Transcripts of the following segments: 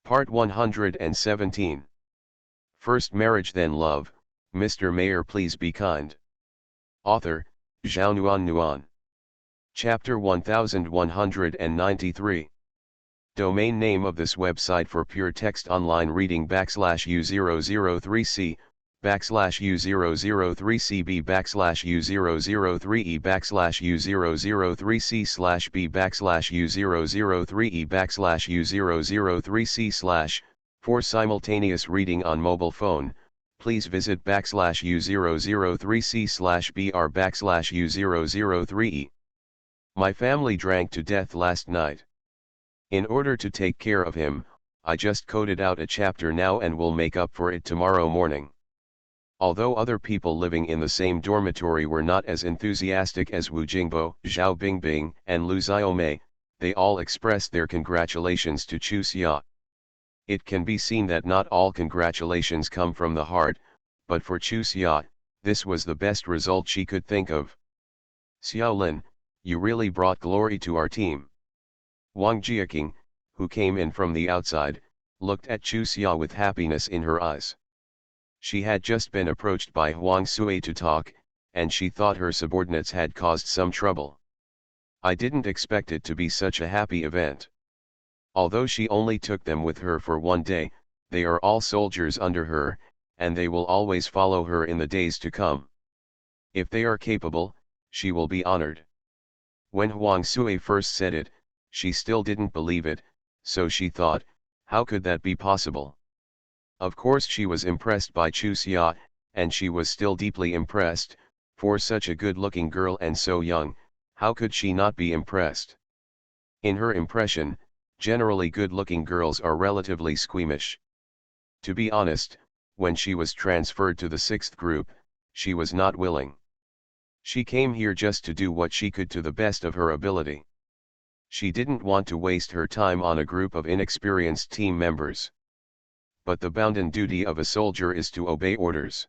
Part 117. First Marriage Then Love, Mr. Mayor Please Be Kind. Author, Zhao Nuan. Chapter 1193. Domain name of this website for pure text online reading /U003C, /U003CB /U003E /U003C/B /U003E /U003C/ For simultaneous reading on mobile phone, please visit /U003C/BR /U003E. My family drank to death last night. In order to take care of him, I just coded out a chapter now and will make up for it tomorrow morning. Although other people living in the same dormitory were not as enthusiastic as Wu Jingbo, Zhao Bingbing, and Lu Xiaomei, they all expressed their congratulations to Chu Xia. It can be seen that not all congratulations come from the heart, but for Chu Xia, this was the best result she could think of. Xiaolin, you really brought glory to our team. Wang Jiaking, who came in from the outside, looked at Chu Xia with happiness in her eyes. She had just been approached by Huang Sui to talk, and she thought her subordinates had caused some trouble. I didn't expect it to be such a happy event. Although she only took them with her for one day, they are all soldiers under her, and they will always follow her in the days to come. If they are capable, she will be honored. When Huang Sui first said it, she still didn't believe it, so she thought, how could that be possible? Of course she was impressed by Chu Xia, and she was still deeply impressed, for such a good-looking girl and so young, how could she not be impressed? In her impression, generally good-looking girls are relatively squeamish. To be honest, when she was transferred to the 6th group, she was not willing. She came here just to do what she could to the best of her ability. She didn't want to waste her time on a group of inexperienced team members. But the bounden duty of a soldier is to obey orders.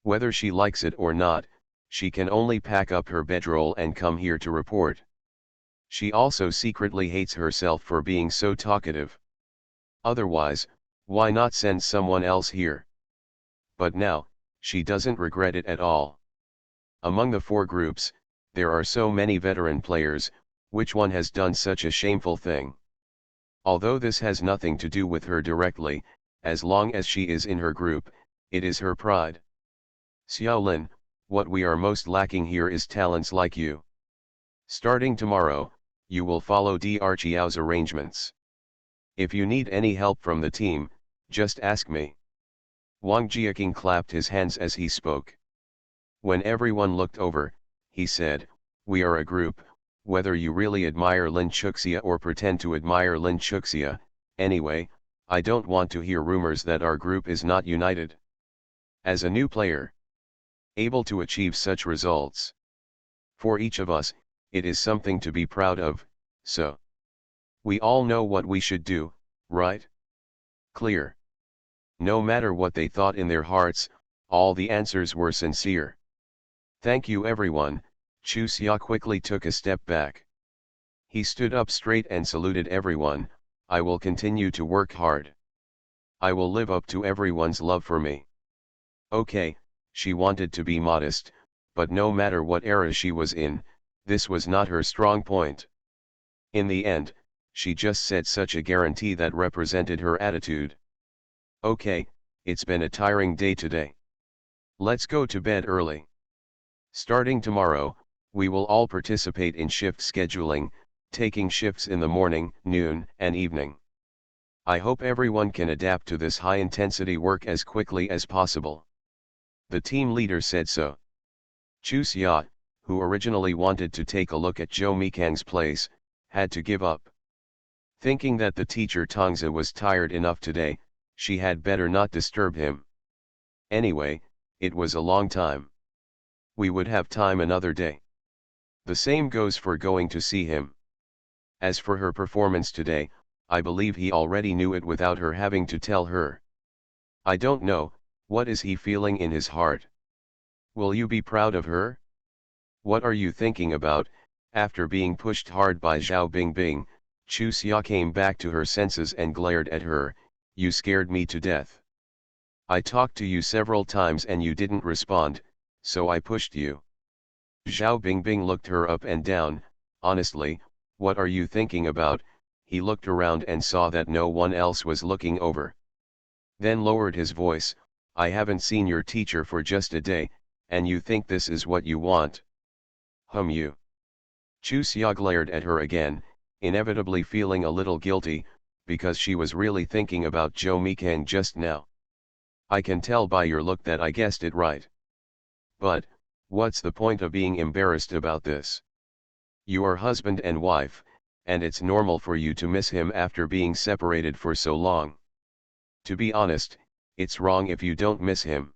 Whether she likes it or not, she can only pack up her bedroll and come here to report. She also secretly hates herself for being so talkative. Otherwise, why not send someone else here? But now, she doesn't regret it at all. Among the 4 groups, there are so many veteran players. Which one has done such a shameful thing? Although this has nothing to do with her directly, as long as she is in her group, it is her pride. Xiaolin, what we are most lacking here is talents like you. Starting tomorrow, you will follow Dr. Chiao's arrangements. If you need any help from the team, just ask me. Wang Jiaking clapped his hands as he spoke. When everyone looked over, he said, we are a group. Whether you really admire Lin Chuxia or pretend to admire Lin Chuxia, anyway, I don't want to hear rumors that our group is not united. As a new player, able to achieve such results, for each of us, it is something to be proud of, so. We all know what we should do, right? Clear. No matter what they thought in their hearts, all the answers were sincere. Thank you everyone. Chu Xia quickly took a step back. He stood up straight and saluted everyone. I will continue to work hard. I will live up to everyone's love for me. Okay, she wanted to be modest, but no matter what era she was in, this was not her strong point. In the end, she just said such a guarantee that represented her attitude. Okay, it's been a tiring day today. Let's go to bed early. Starting tomorrow, we will all participate in shift scheduling, taking shifts in the morning, noon, and evening. I hope everyone can adapt to this high-intensity work as quickly as possible. The team leader said so. Chu Xia, who originally wanted to take a look at Zhou Mikang's place, had to give up. Thinking that the teacher Tongzi was tired enough today, she had better not disturb him. Anyway, it was a long time. We would have time another day. The same goes for going to see him. As for her performance today, I believe he already knew it without her having to tell her. I don't know, what is he feeling in his heart? Will you be proud of her? What are you thinking about? After being pushed hard by Zhao Bingbing, Chu Xia came back to her senses and glared at her. You scared me to death. I talked to you several times and you didn't respond, so I pushed you. Zhao Bingbing looked her up and down. Honestly, what are you thinking about? He looked around and saw that no one else was looking over. Then lowered his voice. I haven't seen your teacher for just a day, and you think this is what you want? You. Chu Xia glared at her again, inevitably feeling a little guilty, because she was really thinking about Zhou Mikang just now. I can tell by your look that I guessed it right. But, what's the point of being embarrassed about this? You are husband and wife, and it's normal for you to miss him after being separated for so long. To be honest, it's wrong if you don't miss him.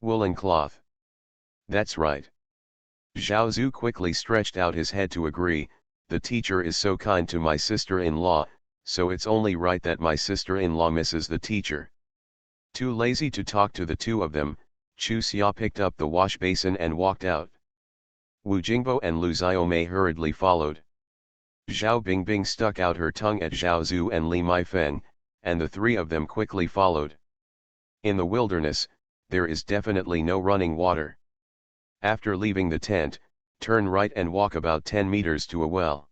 Woolen cloth. That's right. Zhao Zhu quickly stretched out his head to agree. The teacher is so kind to my sister-in-law, so it's only right that my sister-in-law misses the teacher. Too lazy to talk to the two of them, Chu Xia picked up the wash basin and walked out. Wu Jingbo and Lu Xiaomei hurriedly followed. Zhao Bingbing stuck out her tongue at Zhao Zhu and Li Maifeng, and the three of them quickly followed. In the wilderness, there is definitely no running water. After leaving the tent, turn right and walk about 10 meters to a well.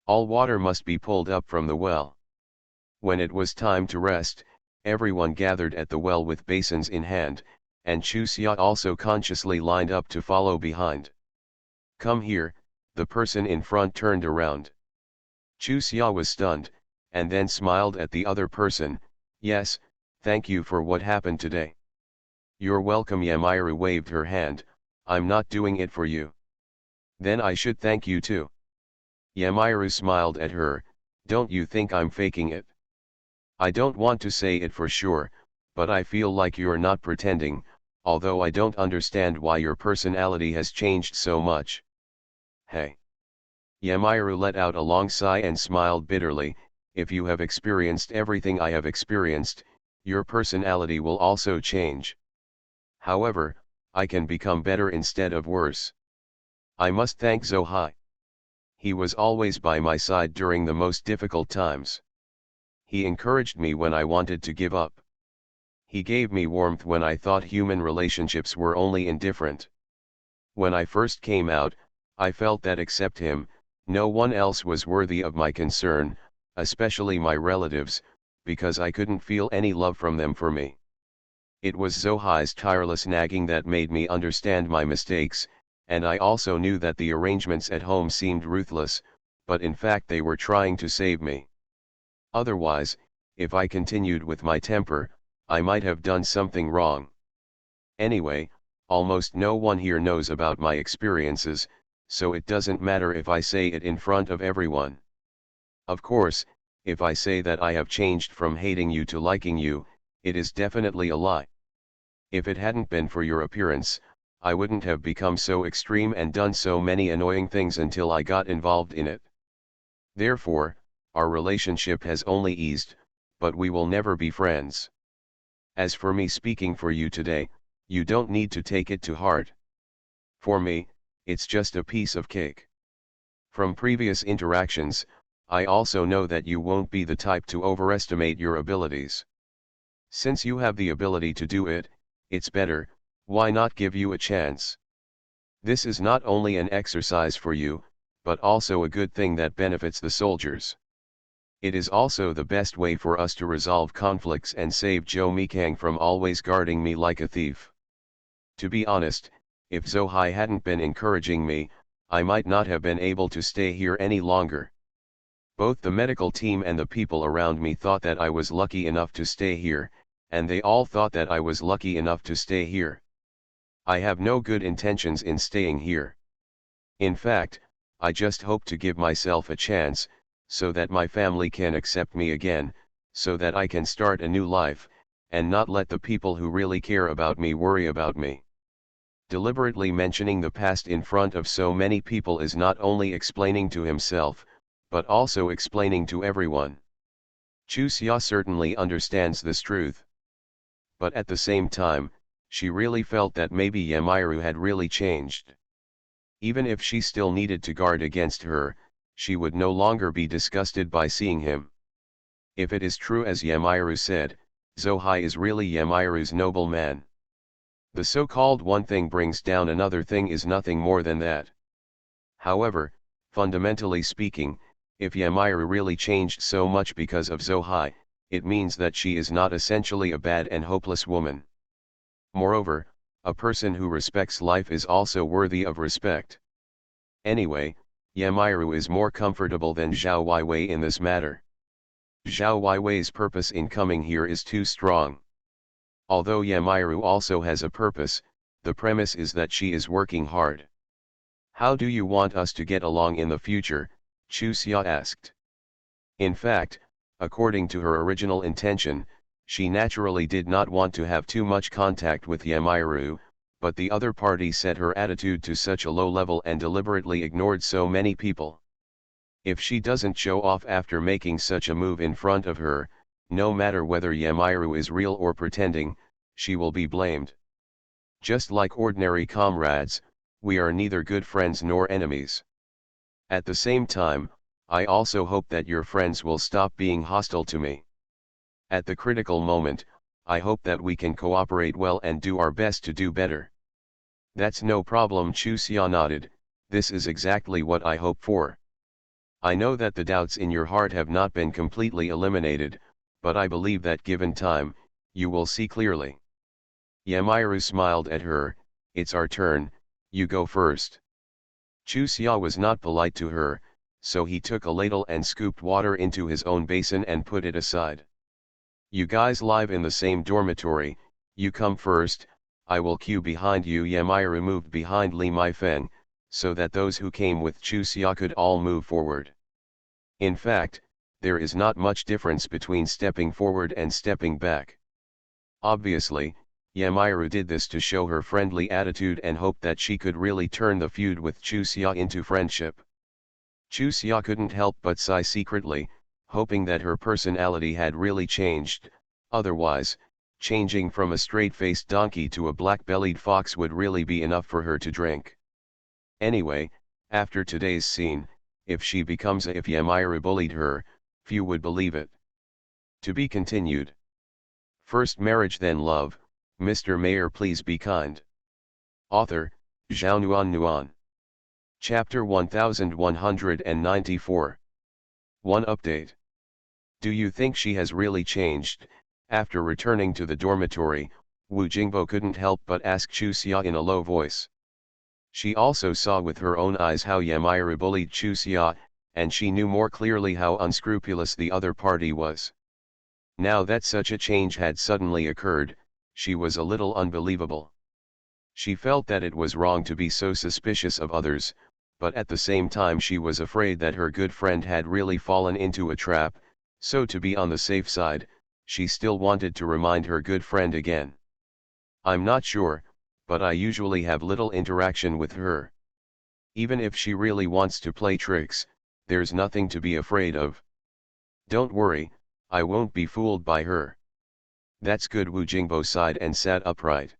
All water must be pulled up from the well. When it was time to rest, everyone gathered at the well with basins in hand, and Chu Xia also consciously lined up to follow behind. Come here, the person in front turned around. Chu Xia was stunned, and then smiled at the other person. Yes, thank you for what happened today. You're welcome. Yamiru waved her hand. I'm not doing it for you. Then I should thank you too. Yamiru smiled at her. Don't you think I'm faking it? I don't want to say it for sure, but I feel like you're not pretending, although I don't understand why your personality has changed so much. Hey. Yamiru let out a long sigh and smiled bitterly. If you have experienced everything I have experienced, your personality will also change. However, I can become better instead of worse. I must thank Zohai. He was always by my side during the most difficult times. He encouraged me when I wanted to give up. He gave me warmth when I thought human relationships were only indifferent. When I first came out, I felt that except him, no one else was worthy of my concern, especially my relatives, because I couldn't feel any love from them for me. It was Zohai's tireless nagging that made me understand my mistakes, and I also knew that the arrangements at home seemed ruthless, but in fact they were trying to save me. Otherwise, if I continued with my temper, I might have done something wrong. Anyway, almost no one here knows about my experiences, so it doesn't matter if I say it in front of everyone. Of course, if I say that I have changed from hating you to liking you, it is definitely a lie. If it hadn't been for your appearance, I wouldn't have become so extreme and done so many annoying things until I got involved in it. Therefore, our relationship has only eased, but we will never be friends. As for me speaking for you today, you don't need to take it to heart. For me, it's just a piece of cake. From previous interactions, I also know that you won't be the type to overestimate your abilities. Since you have the ability to do it, it's better, why not give you a chance? This is not only an exercise for you, but also a good thing that benefits the soldiers. It is also the best way for us to resolve conflicts and save Zhou Mikang from always guarding me like a thief. To be honest, if Zohai hadn't been encouraging me, I might not have been able to stay here any longer. Both the medical team and the people around me thought that I was lucky enough to stay here, and they all thought that I was lucky enough to stay here. I have no good intentions in staying here. In fact, I just hope to give myself a chance, so that my family can accept me again, so that I can start a new life, and not let the people who really care about me worry about me. Deliberately mentioning the past in front of so many people is not only explaining to himself, but also explaining to everyone. Chu Xia certainly understands this truth. But at the same time, she really felt that maybe Yamiru had really changed. Even if she still needed to guard against her, she would no longer be disgusted by seeing him. If it is true as Yamiru said, Josei is really Yamiru's noble man. The so-called one thing brings down another thing is nothing more than that. However, fundamentally speaking, if Yamiru really changed so much because of Josei, it means that she is not essentially a bad and hopeless woman. Moreover, a person who respects life is also worthy of respect. Anyway, Yamiru is more comfortable than Zhao Weiwei in this matter. Zhao Weiwei's purpose in coming here is too strong. Although Yamiru also has a purpose, the premise is that she is working hard. How do you want us to get along in the future? Chu Xia asked. In fact, according to her original intention, she naturally did not want to have too much contact with Yamiru, but the other party set her attitude to such a low level and deliberately ignored so many people. If she doesn't show off after making such a move in front of her, no matter whether Yamiru is real or pretending, she will be blamed. Just like ordinary comrades, we are neither good friends nor enemies. At the same time, I also hope that your friends will stop being hostile to me. At the critical moment, I hope that we can cooperate well and do our best to do better. That's no problem, Chu Xia nodded. This is exactly what I hope for. I know that the doubts in your heart have not been completely eliminated, but I believe that given time, you will see clearly. Yamiru smiled at her. It's our turn, you go first. Chu Xia was not polite to her, so he took a ladle and scooped water into his own basin and put it aside. You guys live in the same dormitory, you come first, I will queue behind you. Yamiru moved behind Li Maifeng, so that those who came with Chu Xia could all move forward. In fact, there is not much difference between stepping forward and stepping back. Obviously, Yamiru did this to show her friendly attitude and hoped that she could really turn the feud with Chu Xia into friendship. Chu Xia couldn't help but sigh secretly, hoping that her personality had really changed. Otherwise, changing from a straight-faced donkey to a black-bellied fox would really be enough for her to drink. Anyway, after today's scene, if she becomes if Yamiru bullied her, few would believe it. To be continued. First marriage then love, Mr. Mayor please be kind. Author, Zhao Nuan. Chapter 1194. 1 Update. Do you think she has really changed? After returning to the dormitory, Wu Jingbo couldn't help but ask Chu Xia in a low voice. She also saw with her own eyes how Yamiru bullied Chu Xia, and she knew more clearly how unscrupulous the other party was. Now that such a change had suddenly occurred, she was a little unbelievable. She felt that it was wrong to be so suspicious of others, but at the same time she was afraid that her good friend had really fallen into a trap, so to be on the safe side, she still wanted to remind her good friend again. I'm not sure, but I usually have little interaction with her. Even if she really wants to play tricks, there's nothing to be afraid of. Don't worry, I won't be fooled by her. That's good. Wu Jingbo sighed and sat upright.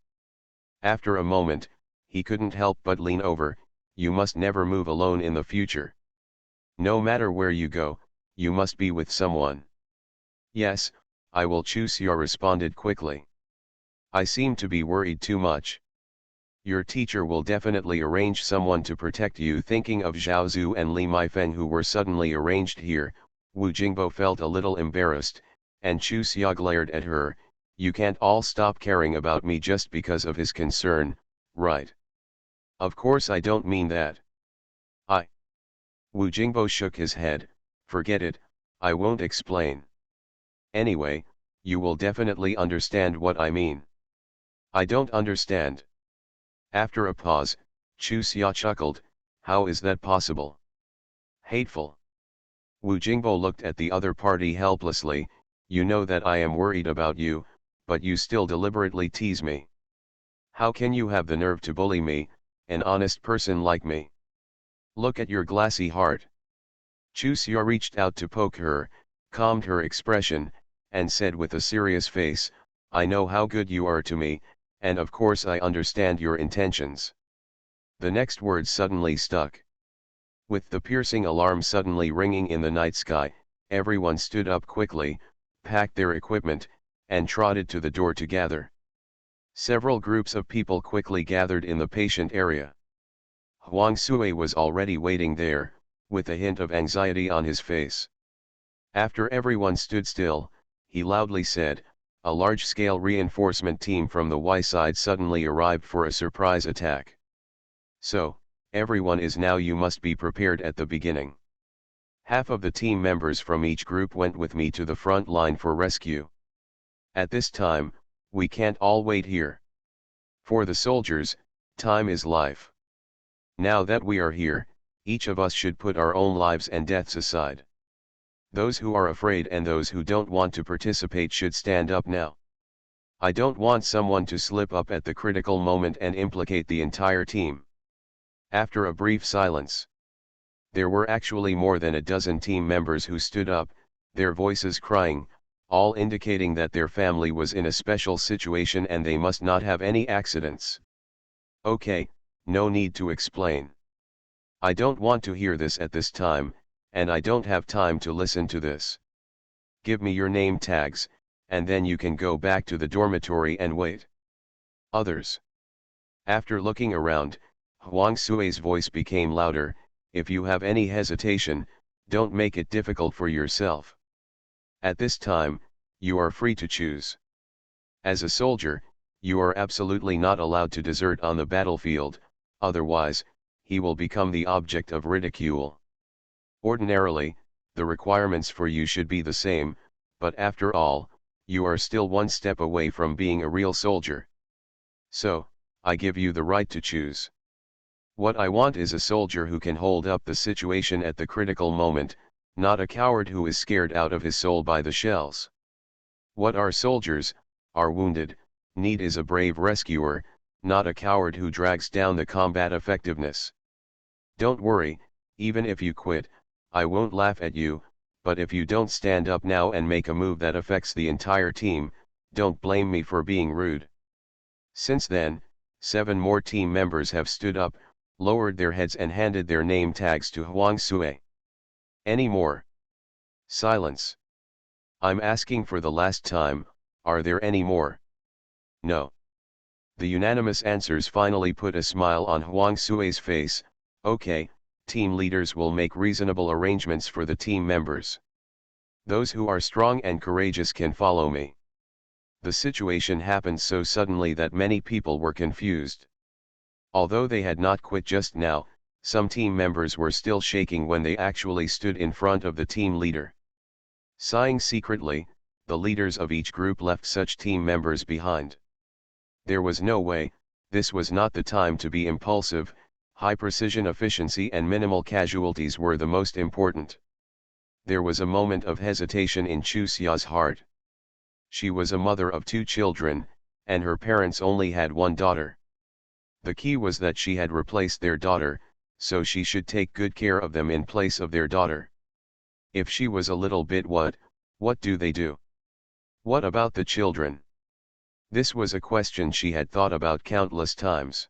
After a moment, he couldn't help but lean over. You must never move alone in the future. No matter where you go, you must be with someone. Yes, I will. Chu Xia responded quickly. I seem to be worried too much. Your teacher will definitely arrange someone to protect you. Thinking of Zhao Zhu and Li Maifeng who were suddenly arranged here, Wu Jingbo felt a little embarrassed, and Chu Xia glared at her. You can't all stop caring about me just because of his concern, right? Of course I don't mean that. Wu Jingbo shook his head. Forget it, I won't explain. Anyway, you will definitely understand what I mean. I don't understand. After a pause, Chu Xia chuckled. How is that possible? Hateful. Wu Jingbo looked at the other party helplessly. You know that I am worried about you, but you still deliberately tease me. How can you have the nerve to bully me, an honest person like me? Look at your glassy heart. Chu Xia reached out to poke her, calmed her expression, and said with a serious face, I know how good you are to me, and of course I understand your intentions. The next word suddenly stuck. With the piercing alarm suddenly ringing in the night sky, everyone stood up quickly, packed their equipment, and trotted to the door to gather. Several groups of people quickly gathered in the patient area. Huang Sui was already waiting there, with a hint of anxiety on his face. After everyone stood still, he loudly said, "A large-scale reinforcement team from the Y side suddenly arrived for a surprise attack. So, everyone is now you must be prepared at the beginning." Half of the team members from each group went with me to the front line for rescue. At this time, we can't all wait here. For the soldiers, time is life. Now that we are here, each of us should put our own lives and deaths aside. Those who are afraid and those who don't want to participate should stand up now. I don't want someone to slip up at the critical moment and implicate the entire team. After a brief silence, there were actually more than a dozen team members who stood up, their voices crying, all indicating that their family was in a special situation and they must not have any accidents. Okay, no need to explain. I don't want to hear this at this time, and I don't have time to listen to this. Give me your name tags, and then you can go back to the dormitory and wait. Others. After looking around, Huang Sui's voice became louder, "If you have any hesitation, don't make it difficult for yourself. At this time, you are free to choose. As a soldier, you are absolutely not allowed to desert on the battlefield, otherwise, he will become the object of ridicule. Ordinarily, the requirements for you should be the same, but after all, you are still one step away from being a real soldier. So, I give you the right to choose. What I want is a soldier who can hold up the situation at the critical moment, not a coward who is scared out of his soul by the shells. What our soldiers, our wounded, need is a brave rescuer, not a coward who drags down the combat effectiveness. Don't worry, even if you quit, I won't laugh at you, but if you don't stand up now and make a move that affects the entire team, don't blame me for being rude." Since then, 7 more team members have stood up, lowered their heads and handed their name tags to Huang Sui. Any more? Silence. I'm asking for the last time, are there any more? No. The unanimous answers finally put a smile on Huang Sui's face. Okay, team leaders will make reasonable arrangements for the team members. Those who are strong and courageous can follow me. The situation happened so suddenly that many people were confused. Although they had not quit just now, some team members were still shaking when they actually stood in front of the team leader. Sighing secretly, the leaders of each group left such team members behind. There was no way, this was not the time to be impulsive. High precision efficiency and minimal casualties were the most important. There was a moment of hesitation in Chu Xia's heart. She was a mother of 2 children, and her parents only had one daughter. The key was that she had replaced their daughter, so she should take good care of them in place of their daughter. If she was a little bit what do they do? What about the children? This was a question she had thought about countless times.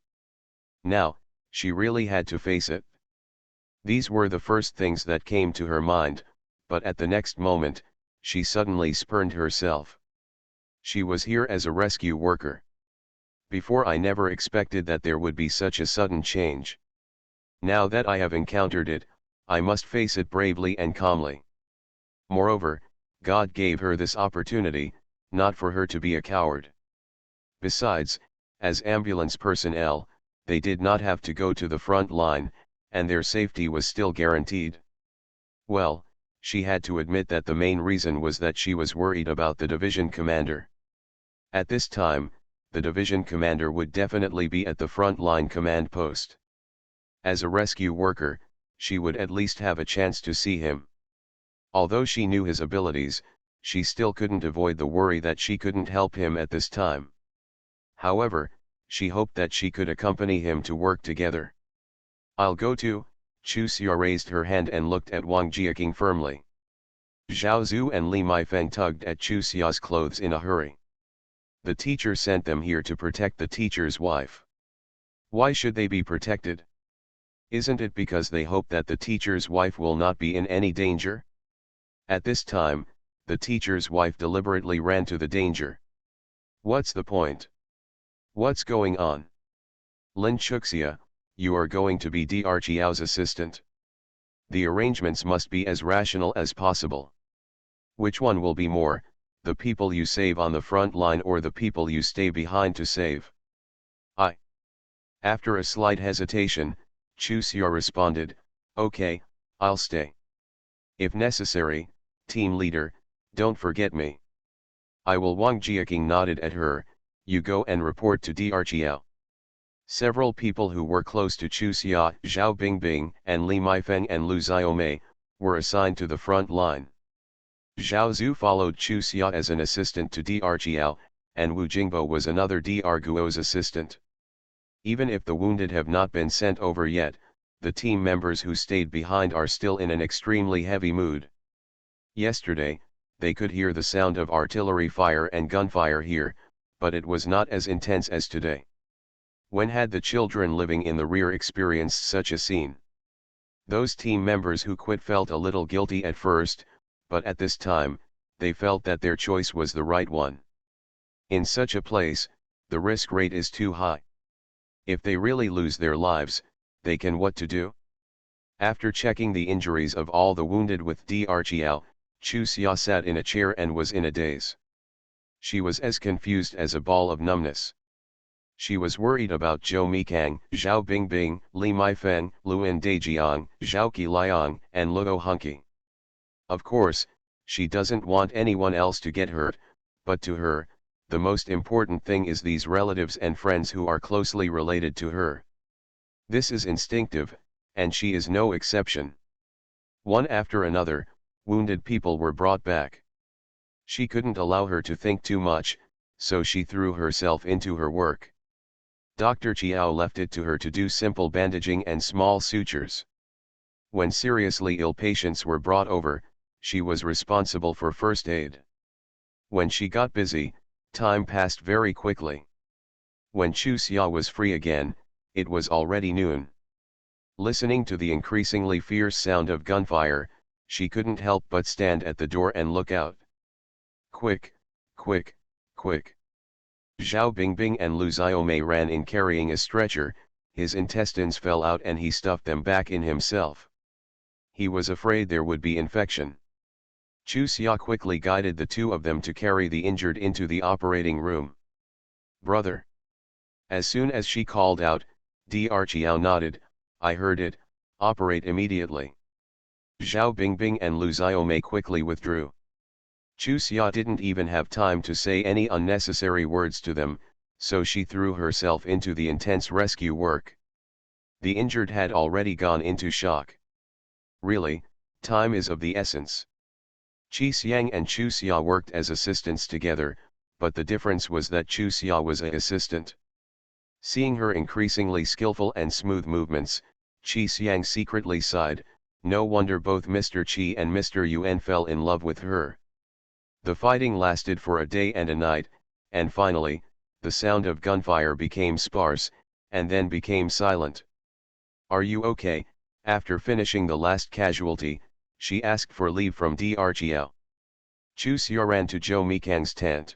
Now, she really had to face it. These were the first things that came to her mind, but at the next moment, she suddenly spurned herself. She was here as a rescue worker. Before I never expected that there would be such a sudden change. Now that I have encountered it, I must face it bravely and calmly. Moreover, God gave her this opportunity, not for her to be a coward. Besides, as ambulance personnel, they did not have to go to the front line, and their safety was still guaranteed. Well, she had to admit that the main reason was that she was worried about the division commander. At this time, the division commander would definitely be at the front line command post. As a rescue worker, she would at least have a chance to see him. Although she knew his abilities, she still couldn't avoid the worry that she couldn't help him at this time. However, she hoped that she could accompany him to work together. "I'll go too." Chu Xia raised her hand and looked at Wang Jiaking firmly. Zhao Zhu and Li Maifeng tugged at Chu Xia's clothes in a hurry. The teacher sent them here to protect the teacher's wife. Why should they be protected? Isn't it because they hope that the teacher's wife will not be in any danger? At this time, the teacher's wife deliberately ran to the danger. What's the point? What's going on? Lin Chuxia, you are going to be Dr. Chiao's assistant. The arrangements must be as rational as possible. Which one will be more, the people you save on the front line or the people you stay behind to save? After a slight hesitation, Chu Xia responded, okay, I'll stay. If necessary, team leader, don't forget me. I will. Wang Jiaking nodded at her, you go and report to Dr. Chiao. Several people who were close to Chu Xia, Zhao Bingbing, and Li Maifeng and Lu Xiaomei, were assigned to the front line. Zhao Zhu followed Chu Xia as an assistant to Dr. Chiao, and Wu Jingbo was another Dr. Guo's assistant. Even if the wounded have not been sent over yet, the team members who stayed behind are still in an extremely heavy mood. Yesterday, they could hear the sound of artillery fire and gunfire here, but it was not as intense as today. When had the children living in the rear experienced such a scene? Those team members who quit felt a little guilty at first, but at this time, they felt that their choice was the right one. In such a place, the risk rate is too high. If they really lose their lives, they can what to do? After checking the injuries of all the wounded with Dr. Chiao, Chu Xia sat in a chair and was in a daze. She was as confused as a ball of numbness. She was worried about Zhou Mikang, Zhao Bingbing, Li Maifeng, Luan Dejiang, Zhao Qiliang, and Luo Hunky. Of course, she doesn't want anyone else to get hurt, but to her, the most important thing is these relatives and friends who are closely related to her. This is instinctive, and she is no exception. One after another, wounded people were brought back. She couldn't allow her to think too much, so she threw herself into her work. Dr. Chiao left it to her to do simple bandaging and small sutures. When seriously ill patients were brought over, she was responsible for first aid. When she got busy, time passed very quickly. When Chu Xia was free again, it was already noon. Listening to the increasingly fierce sound of gunfire, she couldn't help but stand at the door and look out. Quick, quick, quick. Zhao Bingbing and Lu Xiaomei ran in carrying a stretcher, his intestines fell out and he stuffed them back in himself. He was afraid there would be infection. Chu Xia quickly guided the two of them to carry the injured into the operating room. Brother. As soon as she called out, Dr. Chiao nodded, I heard it, operate immediately. Zhao Bingbing and Lu Xiaomei quickly withdrew. Chu Xia didn't even have time to say any unnecessary words to them, so she threw herself into the intense rescue work. The injured had already gone into shock. Really, time is of the essence. Qi Xiang and Chu Xia worked as assistants together, but the difference was that Chu Xia was an assistant. Seeing her increasingly skillful and smooth movements, Qi Xiang secretly sighed, no wonder both Mr. Qi and Mr. Yuan fell in love with her. The fighting lasted for a day and a night, and finally, the sound of gunfire became sparse, and then became silent. Are you okay? After finishing the last casualty, she asked for leave from Dr. Chiao. Chu Xia ran to Zhou Mikang's tent.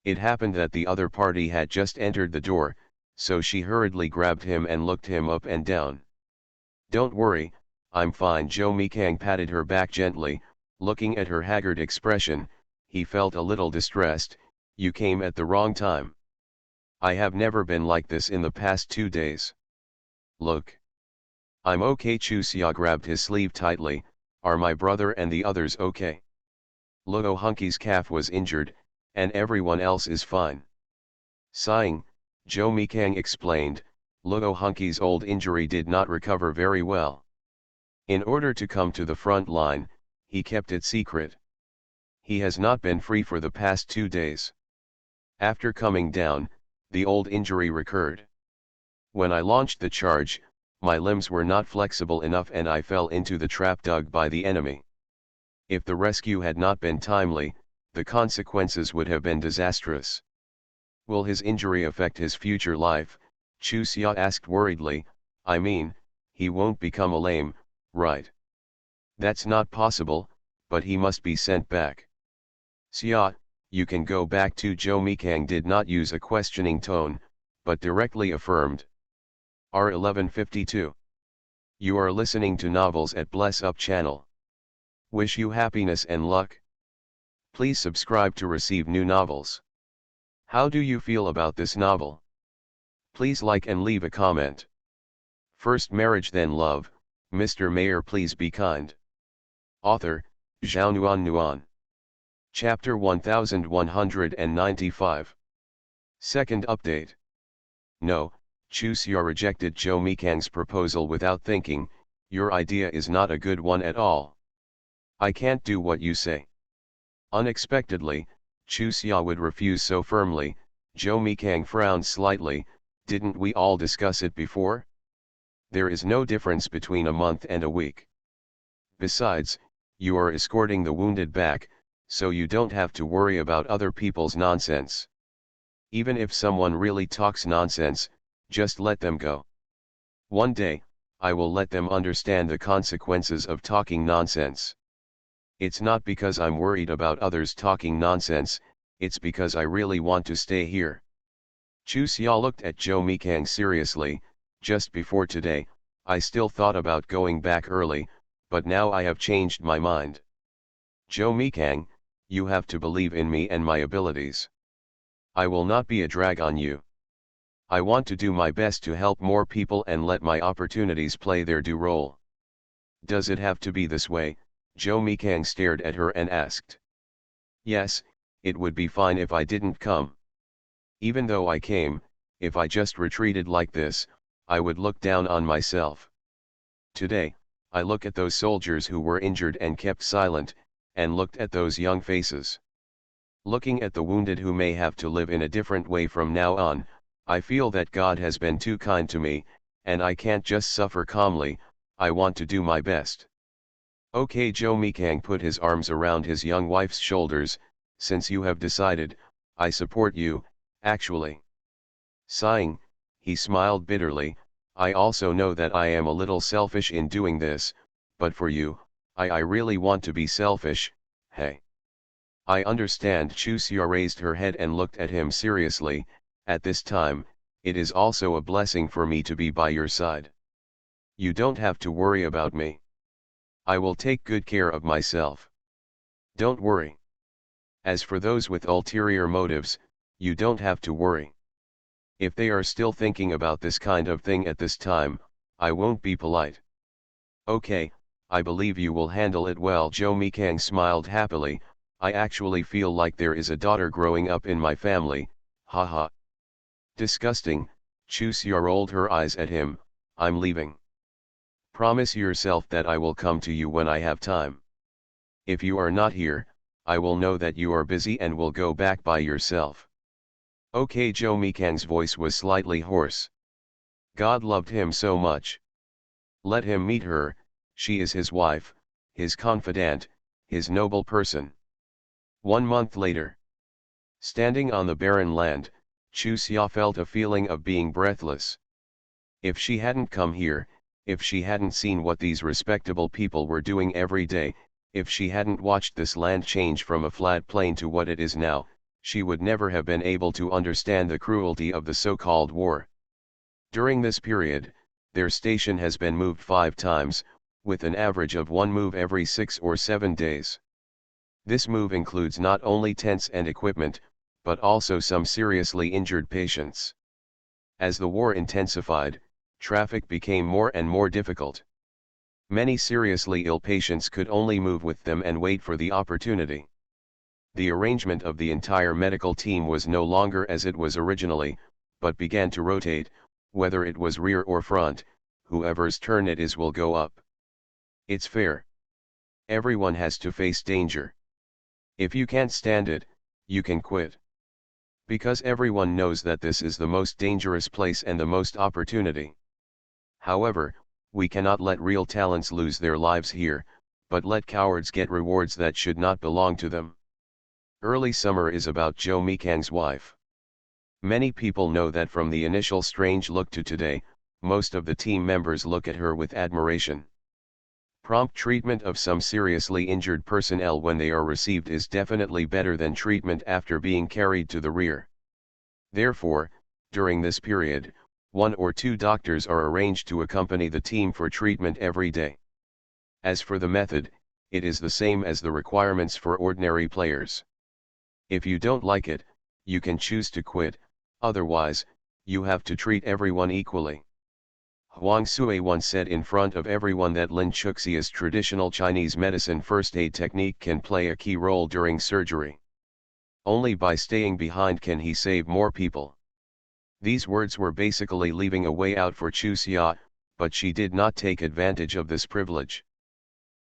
It happened that the other party had just entered the door, so she hurriedly grabbed him and looked him up and down. Don't worry, I'm fine. Zhou Mikang patted her back gently, looking at her haggard expression, he felt a little distressed, you came at the wrong time. I have never been like this in the past 2 days. Look. I'm okay. Chu Xia grabbed his sleeve tightly, are my brother and the others okay? Luo Hunky's calf was injured, and everyone else is fine. Sighing, Zhou Mikang explained, Luo Hunky's old injury did not recover very well. In order to come to the front line, he kept it secret. He has not been free for the past 2 days. After coming down, the old injury recurred. When I launched the charge, my limbs were not flexible enough and I fell into the trap dug by the enemy. If the rescue had not been timely, the consequences would have been disastrous. Will his injury affect his future life? Chu Xia asked worriedly, I mean, he won't become a lame, right? That's not possible, but he must be sent back. Xia, you can go back to Joe. Mikang did not use a questioning tone, but directly affirmed. R1152. You are listening to novels at Bless Up channel. Wish you happiness and luck. Please subscribe to receive new novels. How do you feel about this novel? Please like and leave a comment. First marriage then love, Mr. Mayor please be kind. Author, Zhao Nuan. Chapter 1195. Second update. No, Chu Xia rejected Zhou Mikang's proposal without thinking. Your idea is not a good one at all. I can't do what you say. Unexpectedly, Chu Xia would refuse so firmly. Zhou Mikang frowned slightly. Didn't we all discuss it before? There is no difference between a month and a week. Besides, you are escorting the wounded back, so you don't have to worry about other people's nonsense. Even if someone really talks nonsense, just let them go. One day, I will let them understand the consequences of talking nonsense. It's not because I'm worried about others talking nonsense, it's because I really want to stay here. Chu Xia looked at Zhou Mikang seriously. Just before today, I still thought about going back early, but now I have changed my mind. Zhou Mikang, you have to believe in me and my abilities. I will not be a drag on you. I want to do my best to help more people and let my opportunities play their due role. Does it have to be this way? Zhou Mikang stared at her and asked. Yes, it would be fine if I didn't come. Even though I came, if I just retreated like this, I would look down on myself. Today, I look at those soldiers who were injured and kept silent, and looked at those young faces. Looking at the wounded who may have to live in a different way from now on, I feel that God has been too kind to me, and I can't just suffer calmly. I want to do my best. Okay, Zhou Mikang put his arms around his young wife's shoulders. Since you have decided, I support you, actually. Sighing, he smiled bitterly. I also know that I am a little selfish in doing this, but for you, I really want to be selfish. Hey. I understand. Chu Xia raised her head and looked at him seriously. At this time, it is also a blessing for me to be by your side. You don't have to worry about me. I will take good care of myself. Don't worry. As for those with ulterior motives, you don't have to worry. If they are still thinking about this kind of thing at this time, I won't be polite. Okay, I believe you will handle it well. Zhou Mikang smiled happily. I actually feel like there is a daughter growing up in my family, haha. Disgusting. Chu Xia rolled her eyes at him. I'm leaving. Promise yourself that I will come to you when I have time. If you are not here, I will know that you are busy and will go back by yourself. Okay. Zhou Mikang's voice was slightly hoarse. God loved him so much. Let him meet her. She is his wife, his confidant, his noble person. 1 month later. Standing on the barren land, Chu Xia felt a feeling of being breathless. If she hadn't come here, if she hadn't seen what these respectable people were doing every day, if she hadn't watched this land change from a flat plain to what it is now, she would never have been able to understand the cruelty of the so-called war. During this period, their station has been moved 5 times, with an average of 1 move every 6 or 7 days. This move includes not only tents and equipment, but also some seriously injured patients. As the war intensified, traffic became more and more difficult. Many seriously ill patients could only move with them and wait for the opportunity. The arrangement of the entire medical team was no longer as it was originally, but began to rotate. Whether it was rear or front, whoever's turn it is will go up. It's fair. Everyone has to face danger. If you can't stand it, you can quit. Because everyone knows that this is the most dangerous place and the most opportunity. However, we cannot let real talents lose their lives here, but let cowards get rewards that should not belong to them. Early summer is about Zhou Mikang's wife. Many people know that from the initial strange look to today, most of the team members look at her with admiration. Prompt treatment of some seriously injured personnel when they are received is definitely better than treatment after being carried to the rear. Therefore, during this period, 1 or 2 doctors are arranged to accompany the team for treatment every day. As for the method, it is the same as the requirements for ordinary players. If you don't like it, you can choose to quit, otherwise, you have to treat everyone equally. Huang Sui once said in front of everyone that Lin Chuxia's traditional Chinese medicine first aid technique can play a key role during surgery. Only by staying behind can he save more people. These words were basically leaving a way out for Chuxia, but she did not take advantage of this privilege.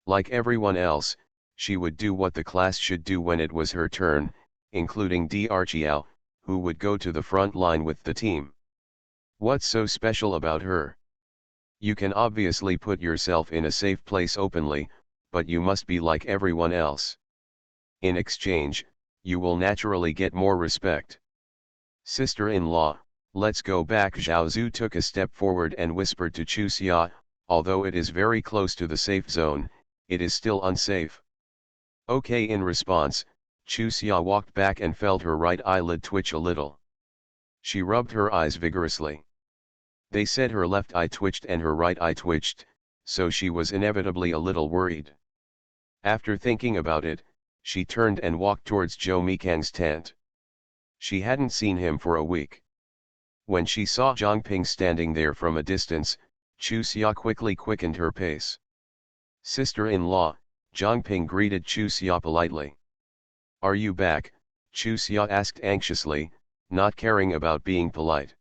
Like everyone else, she would do what the class should do when it was her turn, including Dr. Chiao, who would go to the front line with the team. What's so special about her? You can obviously put yourself in a safe place openly, but you must be like everyone else. In exchange, you will naturally get more respect. Sister-in-law, let's go back. Zhao Zhu took a step forward and whispered to Chuxia, although it is very close to the safe zone, it is still unsafe. Okay. In response, Chuxia walked back and felt her right eyelid twitch a little. She rubbed her eyes vigorously. They said her left eye twitched and her right eye twitched, so she was inevitably a little worried. After thinking about it, she turned and walked towards Zhou Mikang's tent. She hadn't seen him for a week. When she saw Zhang Ping standing there from a distance, Chuxia quickly quickened her pace. Sister-in-law, Zhang Ping greeted Chuxia politely. Are you back? Chuxia asked anxiously, not caring about being polite.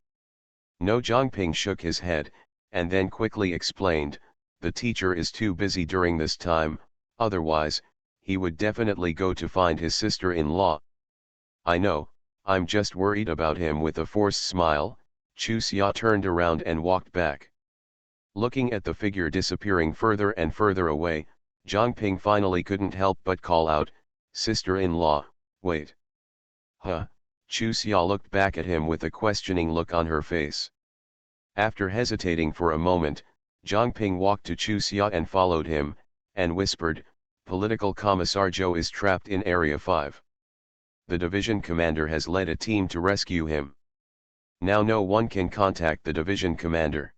No. Zhang Ping shook his head, and then quickly explained, the teacher is too busy during this time, otherwise, he would definitely go to find his sister-in-law. I know, I'm just worried about him. With a forced smile, Chuxia turned around and walked back. Looking at the figure disappearing further and further away, Zhang Ping finally couldn't help but call out, sister-in-law, wait. Huh? Chuxia looked back at him with a questioning look on her face. After hesitating for a moment, Zhang Ping walked to Chuxia and followed him, and whispered, Political Commissar Zhou is trapped in Area 5. The division commander has led a team to rescue him. Now no one can contact the division commander.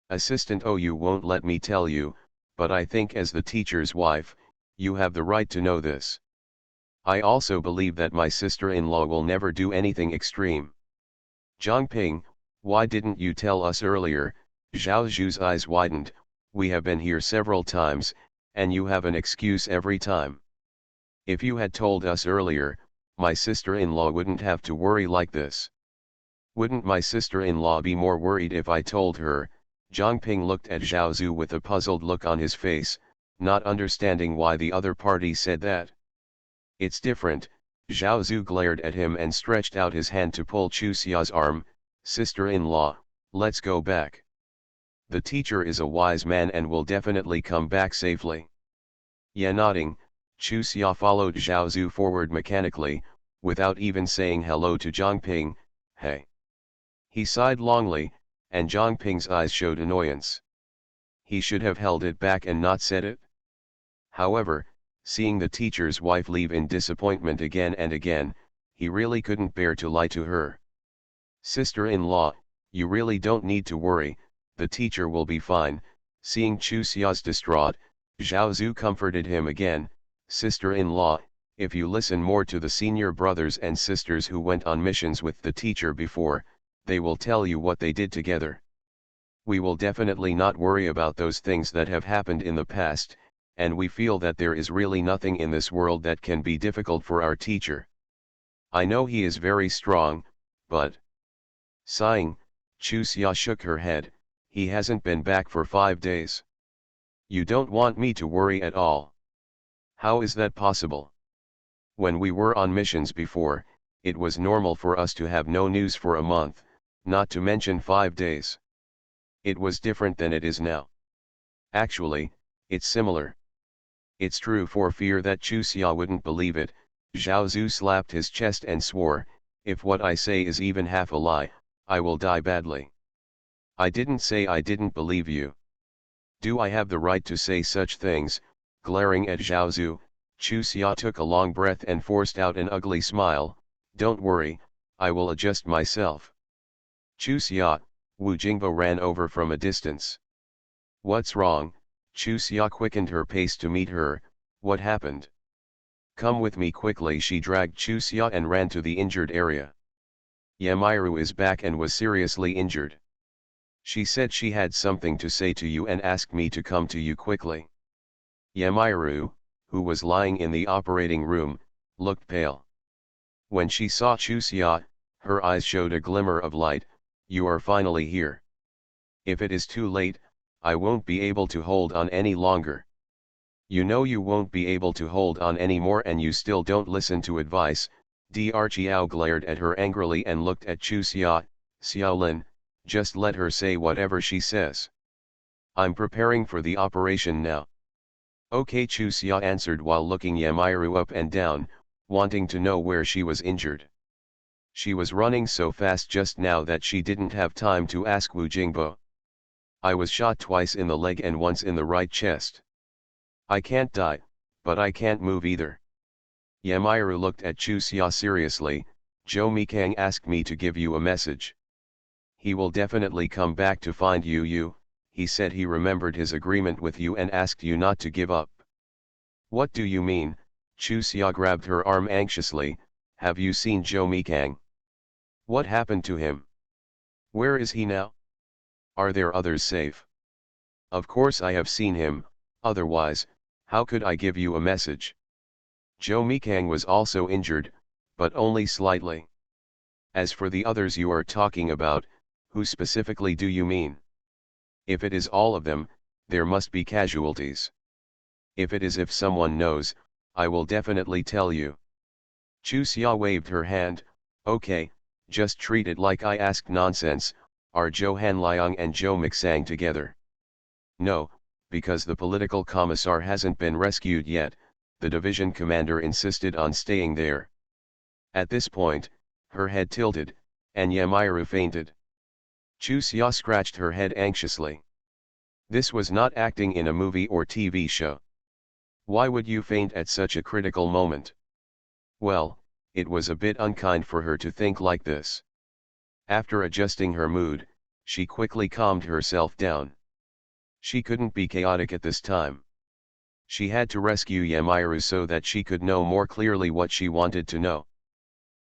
Assistant OU won't let me tell you, but I think as the teacher's wife, you have the right to know this. I also believe that my sister-in-law will never do anything extreme. Zhang Ping, why didn't you tell us earlier? Zhao Zhu's eyes widened. We have been here several times, and you have an excuse every time. If you had told us earlier, my sister-in-law wouldn't have to worry like this. Wouldn't my sister-in-law be more worried if I told her? Zhang Ping looked at Zhao Zhu with a puzzled look on his face, not understanding why the other party said that. It's different. Zhao Zhu glared at him and stretched out his hand to pull Chuxia's arm. Sister-in-law, let's go back. The teacher is a wise man and will definitely come back safely. Yeah. Nodding, Chuxia followed Zhao Zhu forward mechanically, without even saying hello to Zhang Ping. Hey. He sighed longly, and Zhang Ping's eyes showed annoyance. He should have held it back and not said it. However, seeing the teacher's wife leave in disappointment again and again, he really couldn't bear to lie to her. Sister-in-law, you really don't need to worry, the teacher will be fine. Seeing Chuxia's distraught, Zhao Zhu comforted him again. Sister-in-law, if you listen more to the senior brothers and sisters who went on missions with the teacher before, they will tell you what they did together. We will definitely not worry about those things that have happened in the past, and we feel that there is really nothing in this world that can be difficult for our teacher. I know he is very strong, but... Sighing, Chuxia shook her head, he hasn't been back for 5 days. You don't want me to worry at all. How is that possible? When we were on missions before, it was normal for us to have no news for a month, not to mention 5 days. It was different than it is now. Actually, it's similar. It's true. For fear that Chuxia wouldn't believe it, Zhao Zhu slapped his chest and swore, if what I say is even half a lie, I will die badly. I didn't say I didn't believe you. Do I have the right to say such things? Glaring at Zhaozu, Chu Xia took a long breath and forced out an ugly smile. Don't worry, I will adjust myself. Chu Xia, Wu Jingbo ran over from a distance. What's wrong? Chu Xia quickened her pace to meet her. What happened? Come with me quickly. She dragged Chu Xia and ran to the injured area. Yamiru is back and was seriously injured. She said she had something to say to you and asked me to come to you quickly. Yamiru, who was lying in the operating room, looked pale. When she saw Chu Xia, her eyes showed a glimmer of light. You are finally here. If it is too late, I won't be able to hold on any longer. You know you won't be able to hold on anymore and you still don't listen to advice. Dr. Chiao glared at her angrily and looked at Chu Xia. Xiaolin, just let her say whatever she says. I'm preparing for the operation now. Okay, Chu Xia answered while looking Yamiru up and down, wanting to know where she was injured. She was running so fast just now that she didn't have time to ask Wu Jingbo. I was shot twice in the leg and once in the right chest. I can't die, but I can't move either. Yamiru looked at Chu Xia seriously. Zhou Mikang asked me to give you a message. He will definitely come back to find you. He said he remembered his agreement with you and asked you not to give up. What do you mean? Chu Xia grabbed her arm anxiously. Have you seen Zhou Mikang? What happened to him? Where is he now? Are there others safe? Of course I have seen him, otherwise, how could I give you a message? Zhou Mikang was also injured, but only slightly. As for the others you are talking about, who specifically do you mean? If it is all of them, there must be casualties. If someone knows, I will definitely tell you. Chu Xia waved her hand. Okay, just treat it like I asked. Nonsense. Are Zhou Hanliang and Zhou Mixang together? No, because the political commissar hasn't been rescued yet, the division commander insisted on staying there. At this point, her head tilted, and Yamiru fainted. Chu Xia scratched her head anxiously. This was not acting in a movie or TV show. Why would you faint at such a critical moment? Well, it was a bit unkind for her to think like this. After adjusting her mood, she quickly calmed herself down. She couldn't be chaotic at this time. She had to rescue Yamiru so that she could know more clearly what she wanted to know.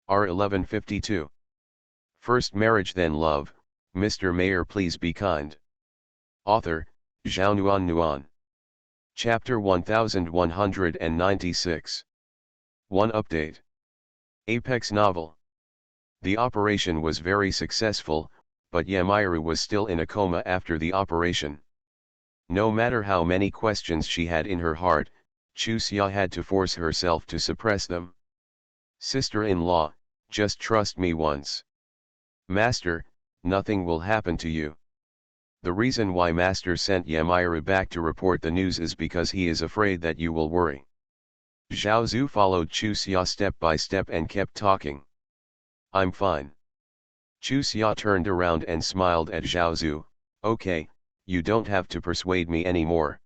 R1152. First marriage then love. Mr. Mayor, please be kind. Author, Zhao Nuan Nuan. Chapter 1196. 1 Update. Apex Novel. The operation was very successful, but Yamiru was still in a coma after the operation. No matter how many questions she had in her heart, Chu Xia had to force herself to suppress them. Sister-in-law, just trust me once. Master, nothing will happen to you. The reason why Master sent Yamiru back to report the news is because he is afraid that you will worry. Zhao Zhu followed Chu Xia step by step and kept talking. I'm fine. Chu Xia turned around and smiled at Zhao Zhu. Okay, you don't have to persuade me anymore.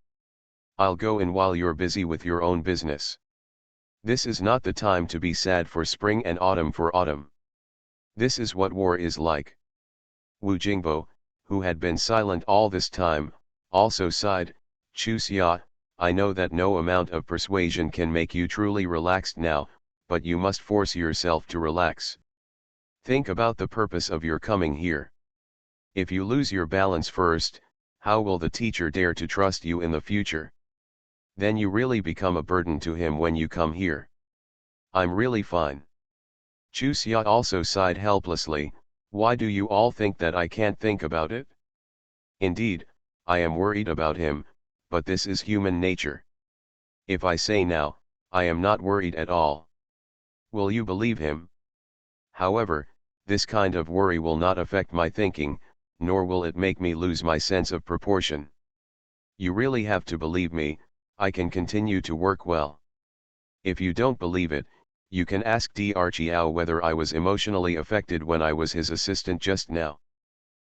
I'll go in while you're busy with your own business. This is not the time to be sad for spring and autumn for autumn. This is what war is like. Wu Jingbo, who had been silent all this time, also sighed. Chu Xia, I know that no amount of persuasion can make you truly relaxed now, but you must force yourself to relax. Think about the purpose of your coming here. If you lose your balance first, how will the teacher dare to trust you in the future? Then you really become a burden to him when you come here. I'm really fine. Chu Xia also sighed helplessly. Why do you all think that I can't think about it? Indeed, I am worried about him, but this is human nature. If I say now, I am not worried at all, will you believe him? However, this kind of worry will not affect my thinking, nor will it make me lose my sense of proportion. You really have to believe me, I can continue to work well. If you don't believe it, you can ask Dr. Chiao whether I was emotionally affected when I was his assistant just now.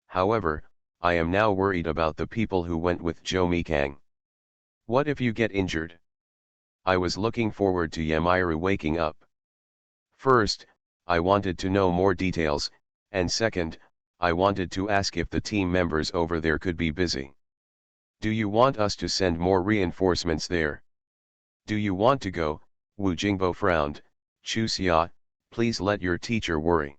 However, I am now worried about the people who went with Joe Mikang. What if you get injured? I was looking forward to Yamiru waking up. First, I wanted to know more details, and second, I wanted to ask if the team members over there could be busy. Do you want us to send more reinforcements there? Do you want to go? Wu Jingbo frowned. Chuxia, please let your teacher worry.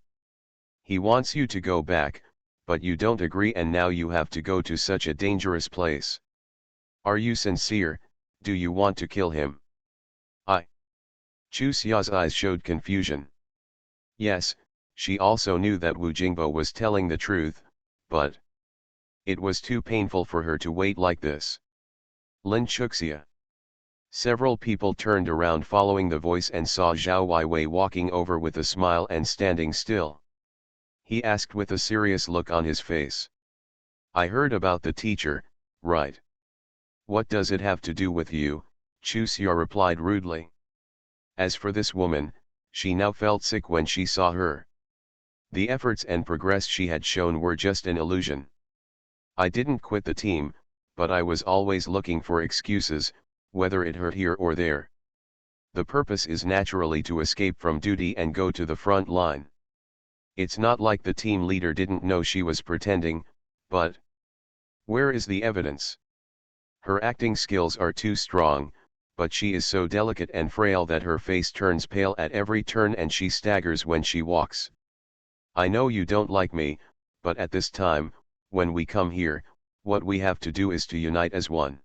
He wants you to go back, but you don't agree and now you have to go to such a dangerous place. Are you sincere? Do you want to kill him? Chuxia's eyes showed confusion. Yes, she also knew that Wu Jingbo was telling the truth, but it was too painful for her to wait like this. Lin Chuxia. Several people turned around following the voice and saw Zhao Weiwei walking over with a smile and standing still. He asked with a serious look on his face. I heard about the teacher, right? What does it have to do with you? Chuxia replied rudely. As for this woman, she now felt sick when she saw her. The efforts and progress she had shown were just an illusion. I didn't quit the team, but I was always looking for excuses, whether it hurt here or there. The purpose is naturally to escape from duty and go to the front line. It's not like the team leader didn't know she was pretending, but where is the evidence? Her acting skills are too strong, but she is so delicate and frail that her face turns pale at every turn and she staggers when she walks. I know you don't like me, but at this time, when we come here, what we have to do is to unite as one.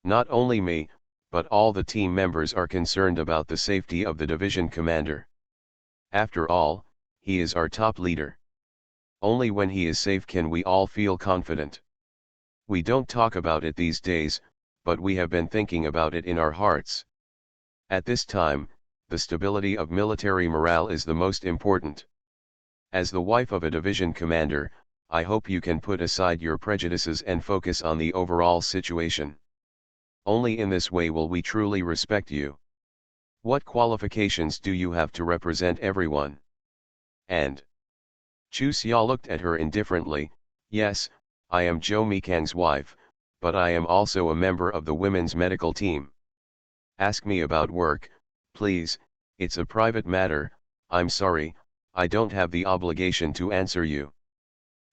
Not only me, but all the team members are concerned about the safety of the division commander. After all, he is our top leader. Only when he is safe can we all feel confident. We don't talk about it these days, but we have been thinking about it in our hearts. At this time, the stability of military morale is the most important. As the wife of a division commander, I hope you can put aside your prejudices and focus on the overall situation. Only in this way will we truly respect you. What qualifications do you have to represent everyone? And Chu Xia looked at her indifferently. Yes, I am Zhou Mikang's wife, but I am also a member of the women's medical team. Ask me about work, please, it's a private matter. I'm sorry, I don't have the obligation to answer you.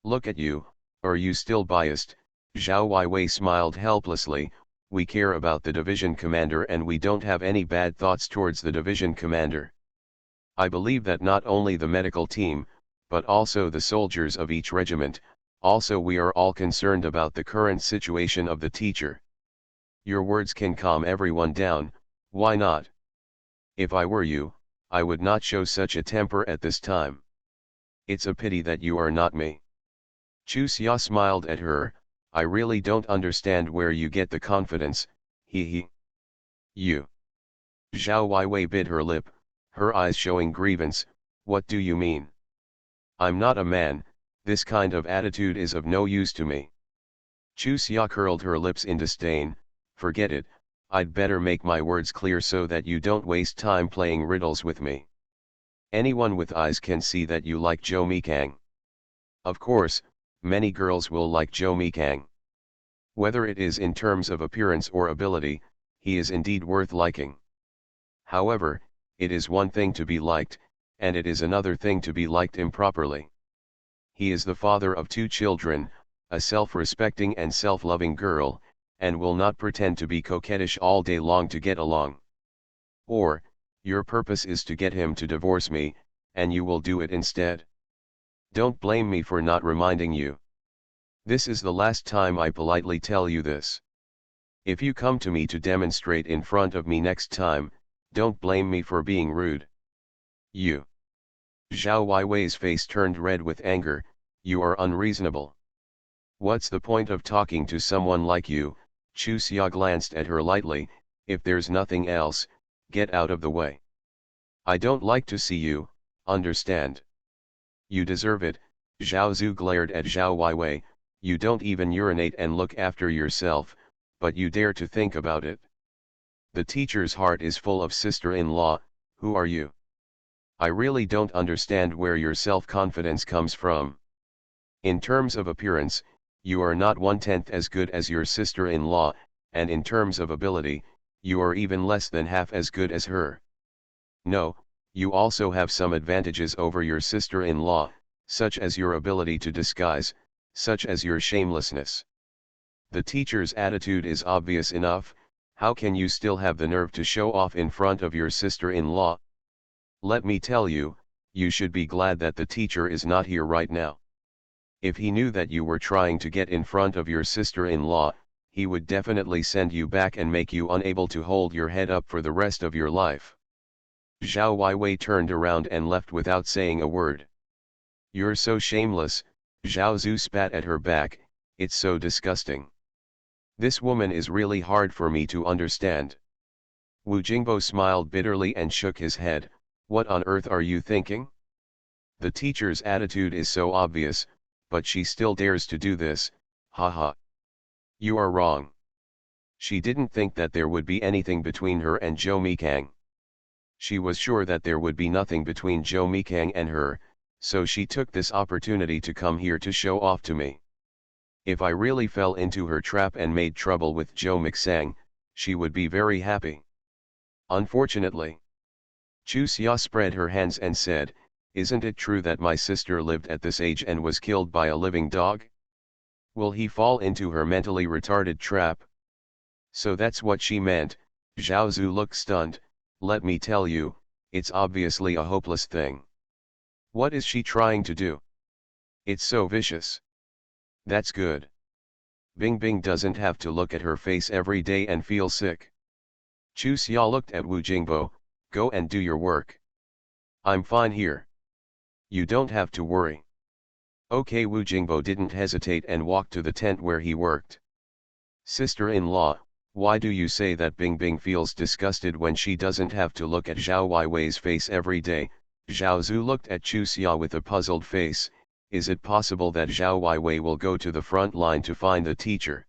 Look at you, are you still biased? Zhao Weiwei smiled helplessly. We care about the division commander and we don't have any bad thoughts towards the division commander. I believe that not only the medical team, but also the soldiers of each regiment, also we are all concerned about the current situation of the teacher. Your words can calm everyone down, why not? If I were you, I would not show such a temper at this time. It's a pity that you are not me. Chu Xia smiled at her. I really don't understand where you get the confidence, he. You. Zhao Weiwei bit her lip, her eyes showing grievance. What do you mean? I'm not a man, this kind of attitude is of no use to me. Chu Xia curled her lips in disdain. Forget it, I'd better make my words clear so that you don't waste time playing riddles with me. Anyone with eyes can see that you like Zhou Mikang. Of course, many girls will like Zhou Mikang. Whether it is in terms of appearance or ability, he is indeed worth liking. However, it is one thing to be liked, and it is another thing to be liked improperly. He is the father of 2 children, a self-respecting and self-loving girl, and will not pretend to be coquettish all day long to get along. Or, your purpose is to get him to divorce me, and you will do it instead. Don't blame me for not reminding you. This is the last time I politely tell you this. If you come to me to demonstrate in front of me next time, don't blame me for being rude. You. Zhao Weiwei's face turned red with anger. You are unreasonable. What's the point of talking to someone like you? Chu Xia glanced at her lightly. If there's nothing else, get out of the way. I don't like to see you, understand? You deserve it. Zhao Zhu glared at Zhao Weiwei. You don't even urinate and look after yourself, but you dare to think about it. The teacher's heart is full of sister-in-law. Who are you? I really don't understand where your self-confidence comes from. In terms of appearance, you are not 1/10 as good as your sister-in-law, and in terms of ability, you are even less than half as good as her. No, you also have some advantages over your sister-in-law, such as your ability to disguise, such as your shamelessness. The teacher's attitude is obvious enough. How can you still have the nerve to show off in front of your sister-in-law? Let me tell you, you should be glad that the teacher is not here right now. If he knew that you were trying to get in front of your sister-in-law, he would definitely send you back and make you unable to hold your head up for the rest of your life. Zhao Weiwei turned around and left without saying a word. You're so shameless, Zhao Zhu spat at her back, it's so disgusting. This woman is really hard for me to understand. Wu Jingbo smiled bitterly and shook his head. What on earth are you thinking? The teacher's attitude is so obvious, but she still dares to do this, haha. You are wrong. She didn't think that there would be anything between her and Zhou Mikang. She was sure that there would be nothing between Zhou Mikang and her, so she took this opportunity to come here to show off to me. If I really fell into her trap and made trouble with Zhou Mixang, she would be very happy. Unfortunately. Chu Xia spread her hands and said, isn't it true that my sister lived at this age and was killed by a living dog? Will he fall into her mentally retarded trap? So that's what she meant. Zhao Zhu looked stunned. Let me tell you, it's obviously a hopeless thing. What is she trying to do? It's so vicious. That's good. Bing Bing doesn't have to look at her face every day and feel sick. Chu Xia looked at Wu Jingbo. Go and do your work. I'm fine here. You don't have to worry. Okay. Wu Jingbo didn't hesitate and walked to the tent where he worked. Sister-in-law, why do you say that Bing Bing feels disgusted when she doesn't have to look at Zhao Weiwei's face every day? Zhao Zhu looked at Chu Xia with a puzzled face. Is it possible that Zhao Weiwei will go to the front line to find the teacher?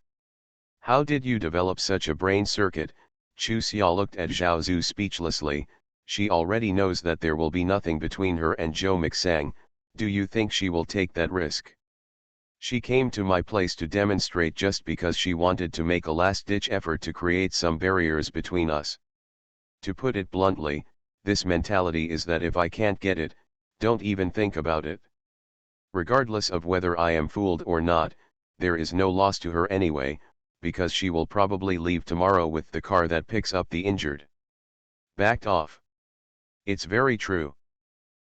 How did you develop such a brain circuit? Chu Xia looked at Zhao Zhu speechlessly. She already knows that there will be nothing between her and Zhou Mixang. Do you think she will take that risk? She came to my place to demonstrate just because she wanted to make a last-ditch effort to create some barriers between us. To put it bluntly, this mentality is that if I can't get it, don't even think about it. Regardless of whether I am fooled or not, there is no loss to her anyway, because she will probably leave tomorrow with the car that picks up the injured. Backed off. It's very true.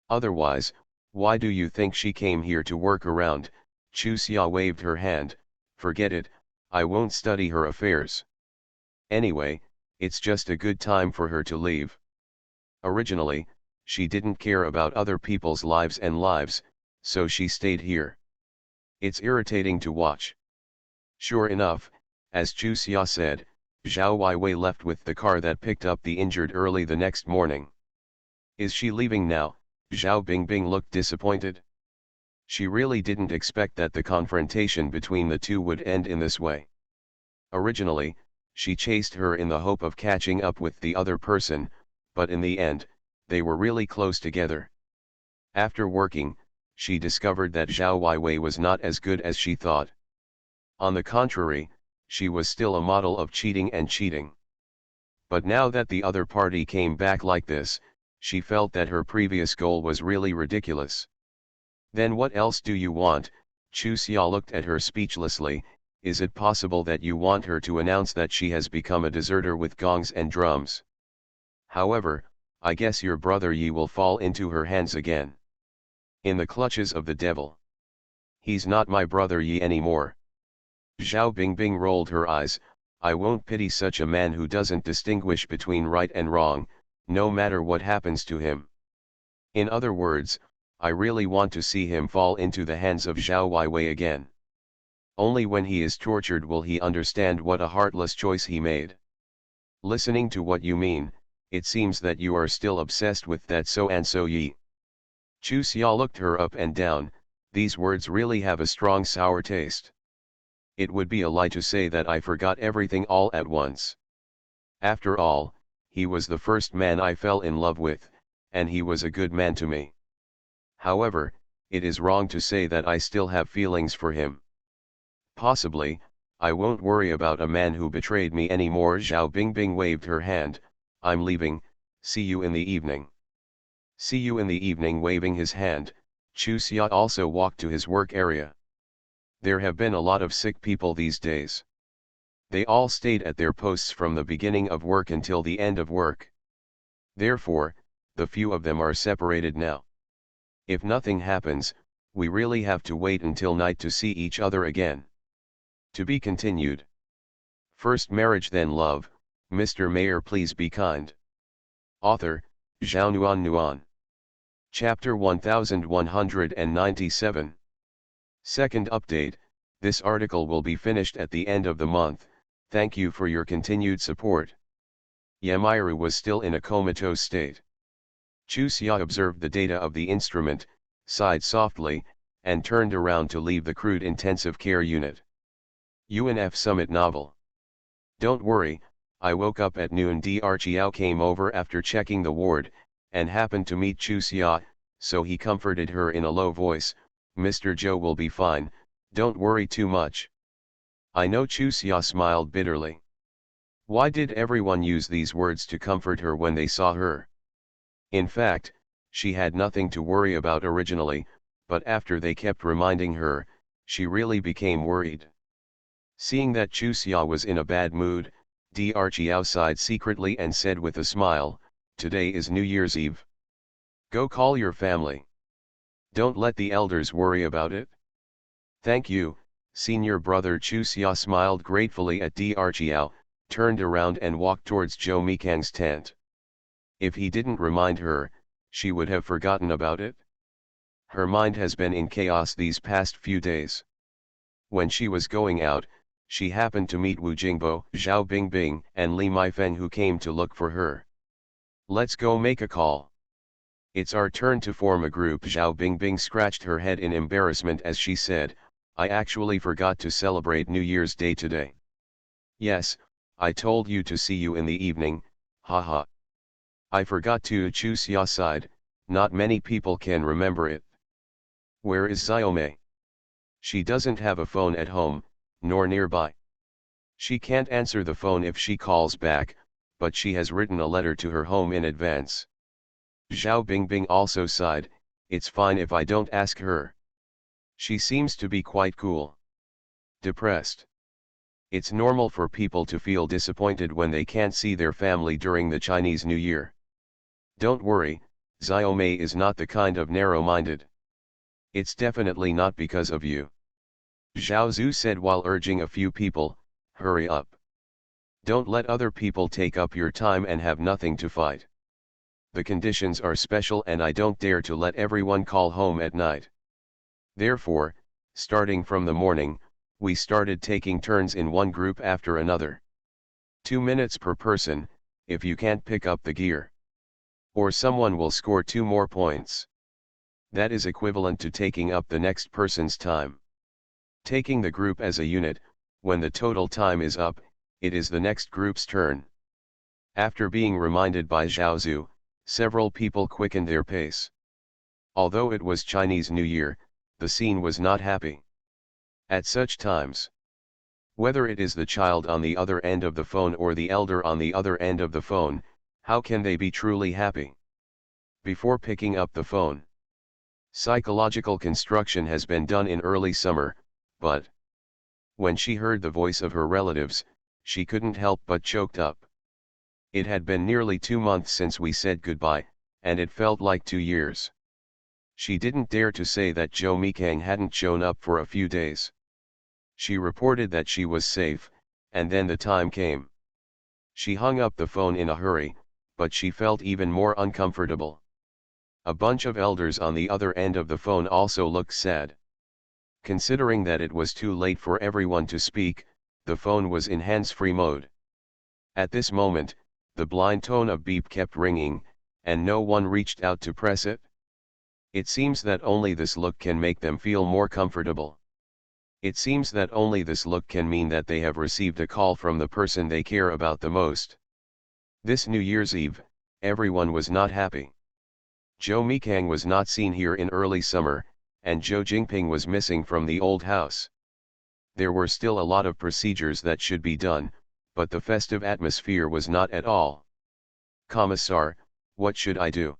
Otherwise, why do you think she came here to work around? Chu Xia waved her hand. Forget it, I won't study her affairs. Anyway, it's just a good time for her to leave. Originally, she didn't care about other people's lives and lives, so she stayed here. It's irritating to watch. Sure enough, as Chu Xia said, Zhao Weiwei left with the car that picked up the injured early the next morning. Is she leaving now? Zhao Bingbing looked disappointed. She really didn't expect that the confrontation between the two would end in this way. Originally, she chased her in the hope of catching up with the other person, but in the end, they were really close together. After working, she discovered that Zhao Weiwei was not as good as she thought. On the contrary, she was still a model of cheating and cheating. But now that the other party came back like this, she felt that her previous goal was really ridiculous. Then what else do you want? Chu Xia looked at her speechlessly. Is it possible that you want her to announce that she has become a deserter with gongs and drums? However, I guess your brother Yi will fall into her hands again. In the clutches of the devil. He's not my brother Yi anymore. Zhao Bingbing rolled her eyes. I won't pity such a man who doesn't distinguish between right and wrong, no matter what happens to him. In other words, I really want to see him fall into the hands of Zhao Weiwei again. Only when he is tortured will he understand what a heartless choice he made. Listening to what you mean, it seems that you are still obsessed with that so-and-so Yi. Chu Xia looked her up and down. These words really have a strong sour taste. It would be a lie to say that I forgot everything all at once. After all, he was the first man I fell in love with, and he was a good man to me. However, it is wrong to say that I still have feelings for him. Possibly, I won't worry about a man who betrayed me anymore. Zhao Bingbing waved her hand. I'm leaving, see you in the evening. See you in the evening. Waving his hand, Chu Xia also walked to his work area. There have been a lot of sick people these days. They all stayed at their posts from the beginning of work until the end of work. Therefore, the few of them are separated now. If nothing happens, we really have to wait until night to see each other again. To be continued. First marriage then love. Mr. Mayor, please be kind. Author, Zhao Nuan. Chapter 1197. Second update, this article will be finished at the end of the month. Thank you for your continued support. Yamiru was still in a comatose state. Chu Xia observed the data of the instrument, sighed softly, and turned around to leave the crude intensive care unit. UNF Summit Novel. Don't worry, I woke up at noon. Dr. Chiao came over after checking the ward, and happened to meet Chu Xia, so he comforted her in a low voice. Mr. Zhou will be fine, don't worry too much. I know. Chu Xia smiled bitterly. Why did everyone use these words to comfort her when they saw her? In fact, she had nothing to worry about originally, but after they kept reminding her, she really became worried. Seeing that Chu Xia was in a bad mood, Dr. Chiao sighed secretly and said with a smile, today is New Year's Eve. Go call your family. Don't let the elders worry about it. Thank you, senior brother. Chu Xia smiled gratefully at Dr. Chiao, turned around and walked towards Zhou Mikang's tent. If he didn't remind her, she would have forgotten about it. Her mind has been in chaos these past few days. When she was going out, she happened to meet Wu Jingbo, Zhao Bingbing, and Li Maifeng, who came to look for her. Let's go make a call. It's our turn to form a group. Zhao Bingbing scratched her head in embarrassment as she said, I actually forgot to celebrate New Year's Day today. Yes, I told you to see you in the evening, haha. I forgot to. Chu Xia sighed, not many people can remember it. Where is Xiaomei? She doesn't have a phone at home, nor nearby. She can't answer the phone if she calls back, but she has written a letter to her home in advance. Zhao Bingbing also sighed, it's fine if I don't ask her. She seems to be quite cool. Depressed. It's normal for people to feel disappointed when they can't see their family during the Chinese New Year. Don't worry, Xiaomei is not the kind of narrow-minded. It's definitely not because of you. Zhao Zhu said while urging a few people, hurry up. Don't let other people take up your time and have nothing to fight. The conditions are special and I don't dare to let everyone call home at night. Therefore, starting from the morning, we started taking turns in one group after another. 2 minutes per person, if you can't pick up the gear. Or someone will score 2 more points. That is equivalent to taking up the next person's time. Taking the group as a unit, when the total time is up, it is the next group's turn. After being reminded by Zhao Zhu, several people quickened their pace. Although it was Chinese New Year, the scene was not happy. At such times, whether it is the child on the other end of the phone or the elder on the other end of the phone, how can they be truly happy? Before picking up the phone, psychological construction has been done in early summer, but when she heard the voice of her relatives, she couldn't help but choked up. It had been nearly 2 months since we said goodbye, and it felt like 2 years. She didn't dare to say that Zhou Mikang hadn't shown up for a few days. She reported that she was safe, and then the time came. She hung up the phone in a hurry, but she felt even more uncomfortable. A bunch of elders on the other end of the phone also looked sad. Considering that it was too late for everyone to speak, the phone was in hands-free mode. At this moment, the blind tone of beep kept ringing, and no one reached out to press it. It seems that only this look can make them feel more comfortable. It seems that only this look can mean that they have received a call from the person they care about the most. This New Year's Eve, everyone was not happy. Zhou Mikang was not seen here in early summer, and Zhou Jingping was missing from the old house. There were still a lot of procedures that should be done, but the festive atmosphere was not at all. Commissar, what should I do?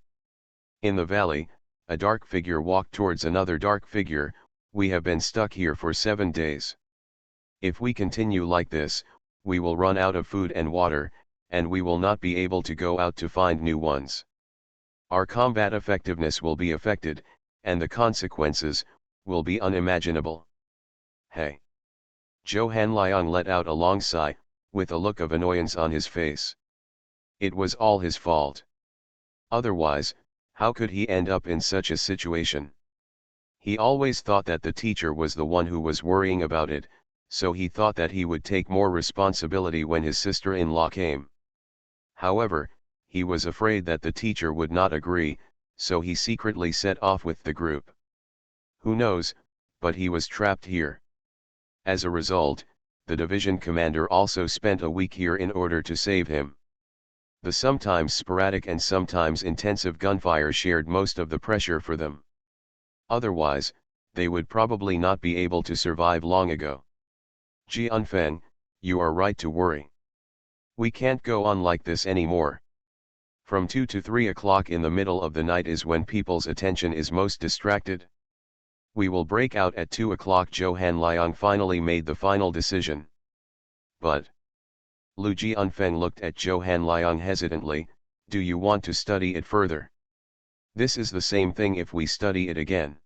In the valley, a dark figure walked towards another dark figure. We have been stuck here for 7 days. If we continue like this, we will run out of food and water, and we will not be able to go out to find new ones. Our combat effectiveness will be affected, and the consequences will be unimaginable. Hey! Zhou Hanliang let out a long sigh, with a look of annoyance on his face. It was all his fault. Otherwise, how could he end up in such a situation? He always thought that the teacher was the one who was worrying about it, so he thought that he would take more responsibility when his sister-in-law came. However, he was afraid that the teacher would not agree, so he secretly set off with the group. Who knows, but he was trapped here. As a result, the division commander also spent a week here in order to save him. The sometimes sporadic and sometimes intensive gunfire shared most of the pressure for them. Otherwise, they would probably not be able to survive long ago. Jianfeng, you are right to worry. We can't go on like this anymore. From 2 to 3 o'clock in the middle of the night is when people's attention is most distracted. We will break out at 2 o'clock. Zhou Hanliang finally made the final decision. But Lu Jianfeng looked at Zhou Hanliang hesitantly. Do you want to study it further? This is the same thing if we study it again.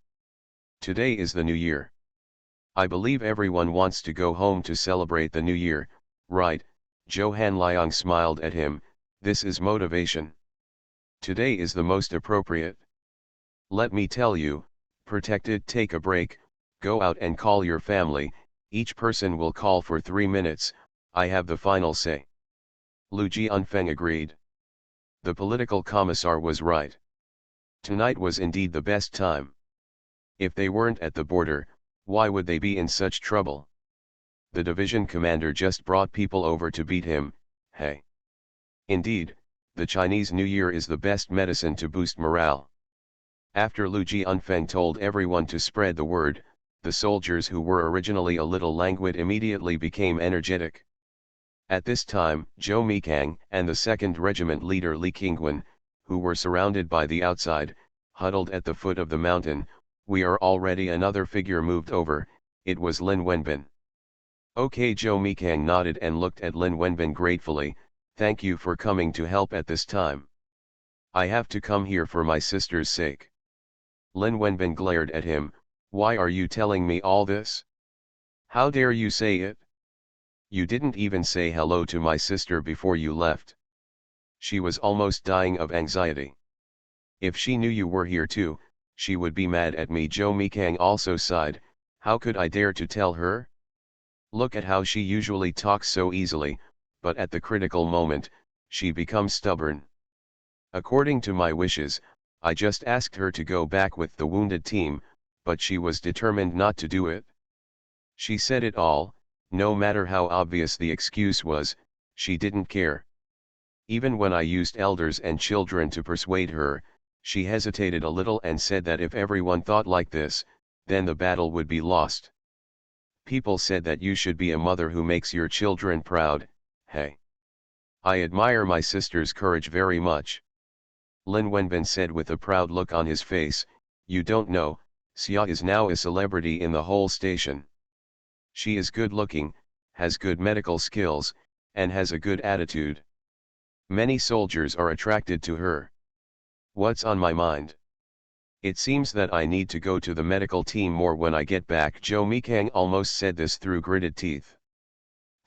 Today is the New Year. I believe everyone wants to go home to celebrate the New Year, right? Zhou Hanliang smiled at him. This is motivation. Today is the most appropriate. Let me tell you, protect it. Take a break, go out and call your family. Each person will call for 3 minutes. I have the final say. Lu Jianfeng agreed. The political commissar was right. Tonight was indeed the best time. If they weren't at the border, why would they be in such trouble? The division commander just brought people over to beat him. Hey! Indeed, the Chinese New Year is the best medicine to boost morale. After Lu Jianfeng told everyone to spread the word, the soldiers who were originally a little languid immediately became energetic. At this time, Zhou Mikang and the 2nd Regiment leader Li Qingguan, who were surrounded by the outside, huddled at the foot of the mountain. We are already. Another figure moved over. It was Lin Wenbin. Okay, Zhou Mikang nodded and looked at Lin Wenbin gratefully. Thank you for coming to help at this time. I have to come here for my sister's sake. Lin Wenbin glared at him. Why are you telling me all this? How dare you say it? You didn't even say hello to my sister before you left. She was almost dying of anxiety. If she knew you were here too, she would be mad at me. Zhou Mikang also sighed. How could I dare to tell her? Look at how she usually talks so easily, but at the critical moment, she becomes stubborn. According to my wishes, I just asked her to go back with the wounded team, but she was determined not to do it. She said it all. No matter how obvious the excuse was, she didn't care. Even when I used elders and children to persuade her, she hesitated a little and said that if everyone thought like this, then the battle would be lost. People said that you should be a mother who makes your children proud. Hey! I admire my sister's courage very much. Lin Wenbin said with a proud look on his face. You don't know, Xia is now a celebrity in the whole station. She is good looking, has good medical skills, and has a good attitude. Many soldiers are attracted to her. What's on my mind? It seems that I need to go to the medical team more when I get back. Zhou Mikang almost said this through gritted teeth.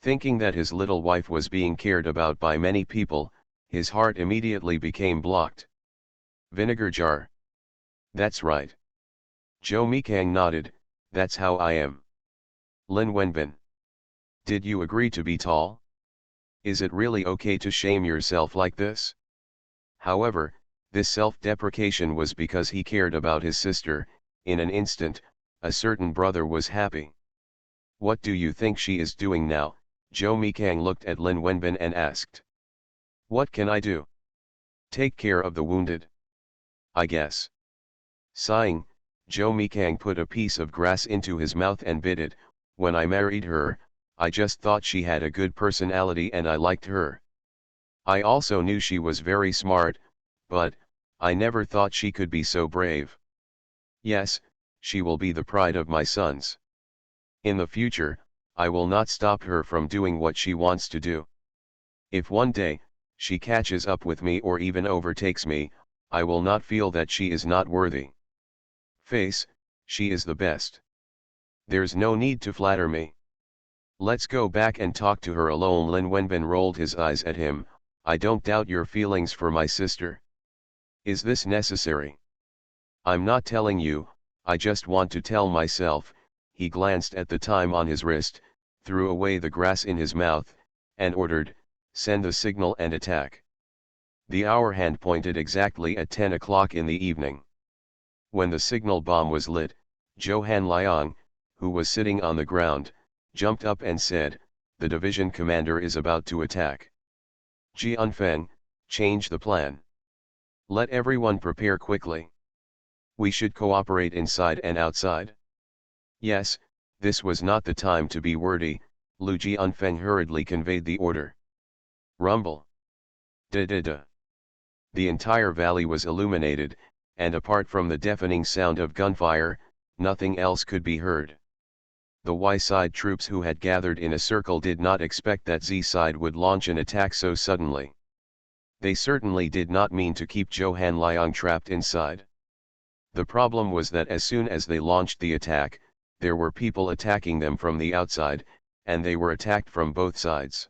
Thinking that his little wife was being cared about by many people, his heart immediately became blocked. Vinegar jar. That's right. Zhou Mikang nodded. That's how I am. Lin Wenbin. Did you agree to be tall? Is it really okay to shame yourself like this? However, this self-deprecation was because he cared about his sister. In an instant, a certain brother was happy. What do you think she is doing now? Zhou Mikang looked at Lin Wenbin and asked. What can I do? Take care of the wounded. I guess. Sighing, Zhou Mikang put a piece of grass into his mouth and bit it. When I married her, I just thought she had a good personality and I liked her. I also knew she was very smart, but I never thought she could be so brave. Yes, she will be the pride of my sons. In the future, I will not stop her from doing what she wants to do. If one day, she catches up with me or even overtakes me, I will not feel that she is not worthy. Face, she is the best. There's no need to flatter me. Let's go back and talk to her alone. Lin Wenbin rolled his eyes at him. I don't doubt your feelings for my sister. Is this necessary? I'm not telling you, I just want to tell myself. He glanced at the time on his wrist, threw away the grass in his mouth, and ordered, send the signal and attack. The hour hand pointed exactly at 10 o'clock in the evening. When the signal bomb was lit, Zhou Hanliang, who was sitting on the ground, jumped up and said, the division commander is about to attack. Jianfeng, change the plan. Let everyone prepare quickly. We should cooperate inside and outside. Yes, this was not the time to be wordy. Lu Jianfeng hurriedly conveyed the order. Rumble. Da-da-da. The entire valley was illuminated, and apart from the deafening sound of gunfire, nothing else could be heard. The Y-side troops who had gathered in a circle did not expect that Z-side would launch an attack so suddenly. They certainly did not mean to keep Zhou Hanliang trapped inside. The problem was that as soon as they launched the attack, there were people attacking them from the outside, and they were attacked from both sides.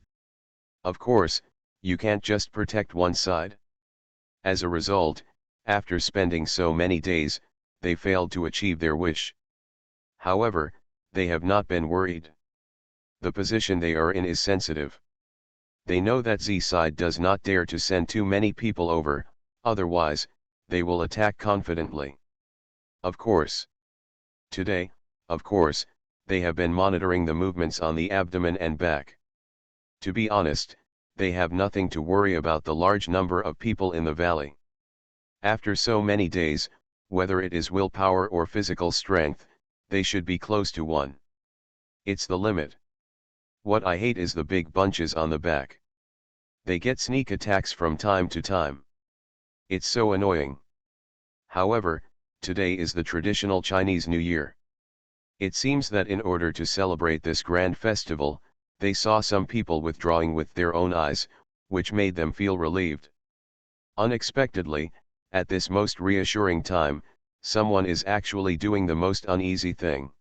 Of course, you can't just protect one side. As a result, after spending so many days, they failed to achieve their wish. However, they have not been worried. The position they are in is sensitive. They know that Z-side does not dare to send too many people over, otherwise, they will attack confidently. Of course. Today, of course, they have been monitoring the movements on the abdomen and back. To be honest, they have nothing to worry about the large number of people in the valley. After so many days, whether it is willpower or physical strength, they should be close to one. It's the limit. What I hate is the big bunches on the back. They get sneak attacks from time to time. It's so annoying. However, today is the traditional Chinese New Year. It seems that in order to celebrate this grand festival, they saw some people withdrawing with their own eyes, which made them feel relieved. Unexpectedly, at this most reassuring time, someone is actually doing the most uneasy thing.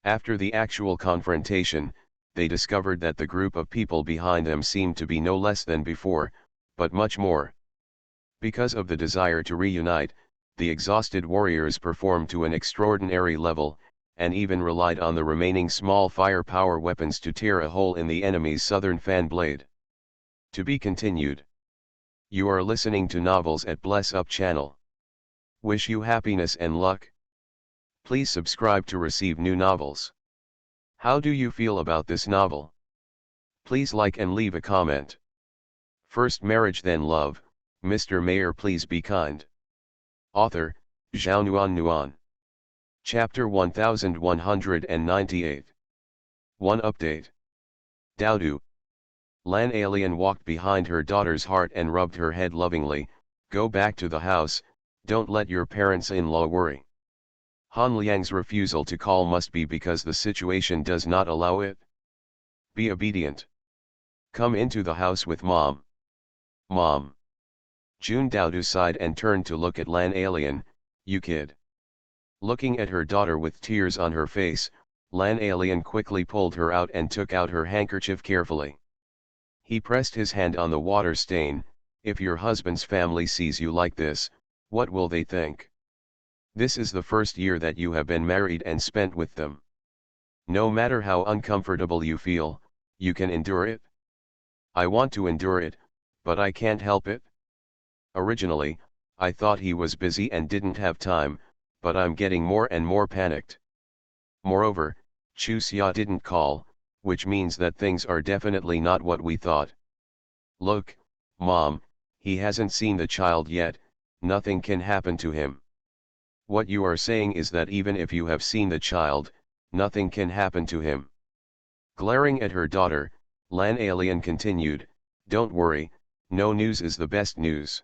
After the actual confrontation, they discovered that the group of people behind them seemed to be no less than before, but much more. Because of the desire to reunite, the exhausted warriors performed to an extraordinary level, and even relied on the remaining small firepower weapons to tear a hole in the enemy's southern fan blade. To be continued. You are listening to novels at Bless Up channel. Wish you happiness and luck. Please subscribe to receive new novels. How do you feel about this novel? Please like and leave a comment. First marriage then love, Mr. Mayor please be kind. Author, Zhao Nuan. Chapter 1198. 1 Update. Daodu. Lan Alien walked behind her daughter's heart and rubbed her head lovingly. Go back to the house, don't let your parents-in-law worry. Han Liang's refusal to call must be because the situation does not allow it. Be obedient. Come into the house with mom. Mom. June Daodu sighed and turned to look at Lan Alien. You kid. Looking at her daughter with tears on her face, Lan Alien quickly pulled her out and took out her handkerchief carefully. He pressed his hand on the water stain. If your husband's family sees you like this, what will they think? This is the first year that you have been married and spent with them. No matter how uncomfortable you feel, you can endure it. I want to endure it, but I can't help it. Originally, I thought he was busy and didn't have time, but I'm getting more and more panicked. Moreover, Chu Xia didn't call, which means that things are definitely not what we thought. Look, Mom, he hasn't seen the child yet, nothing can happen to him. What you are saying is that even if you have seen the child, nothing can happen to him. Glaring at her daughter, Lan Alien continued, don't worry, no news is the best news.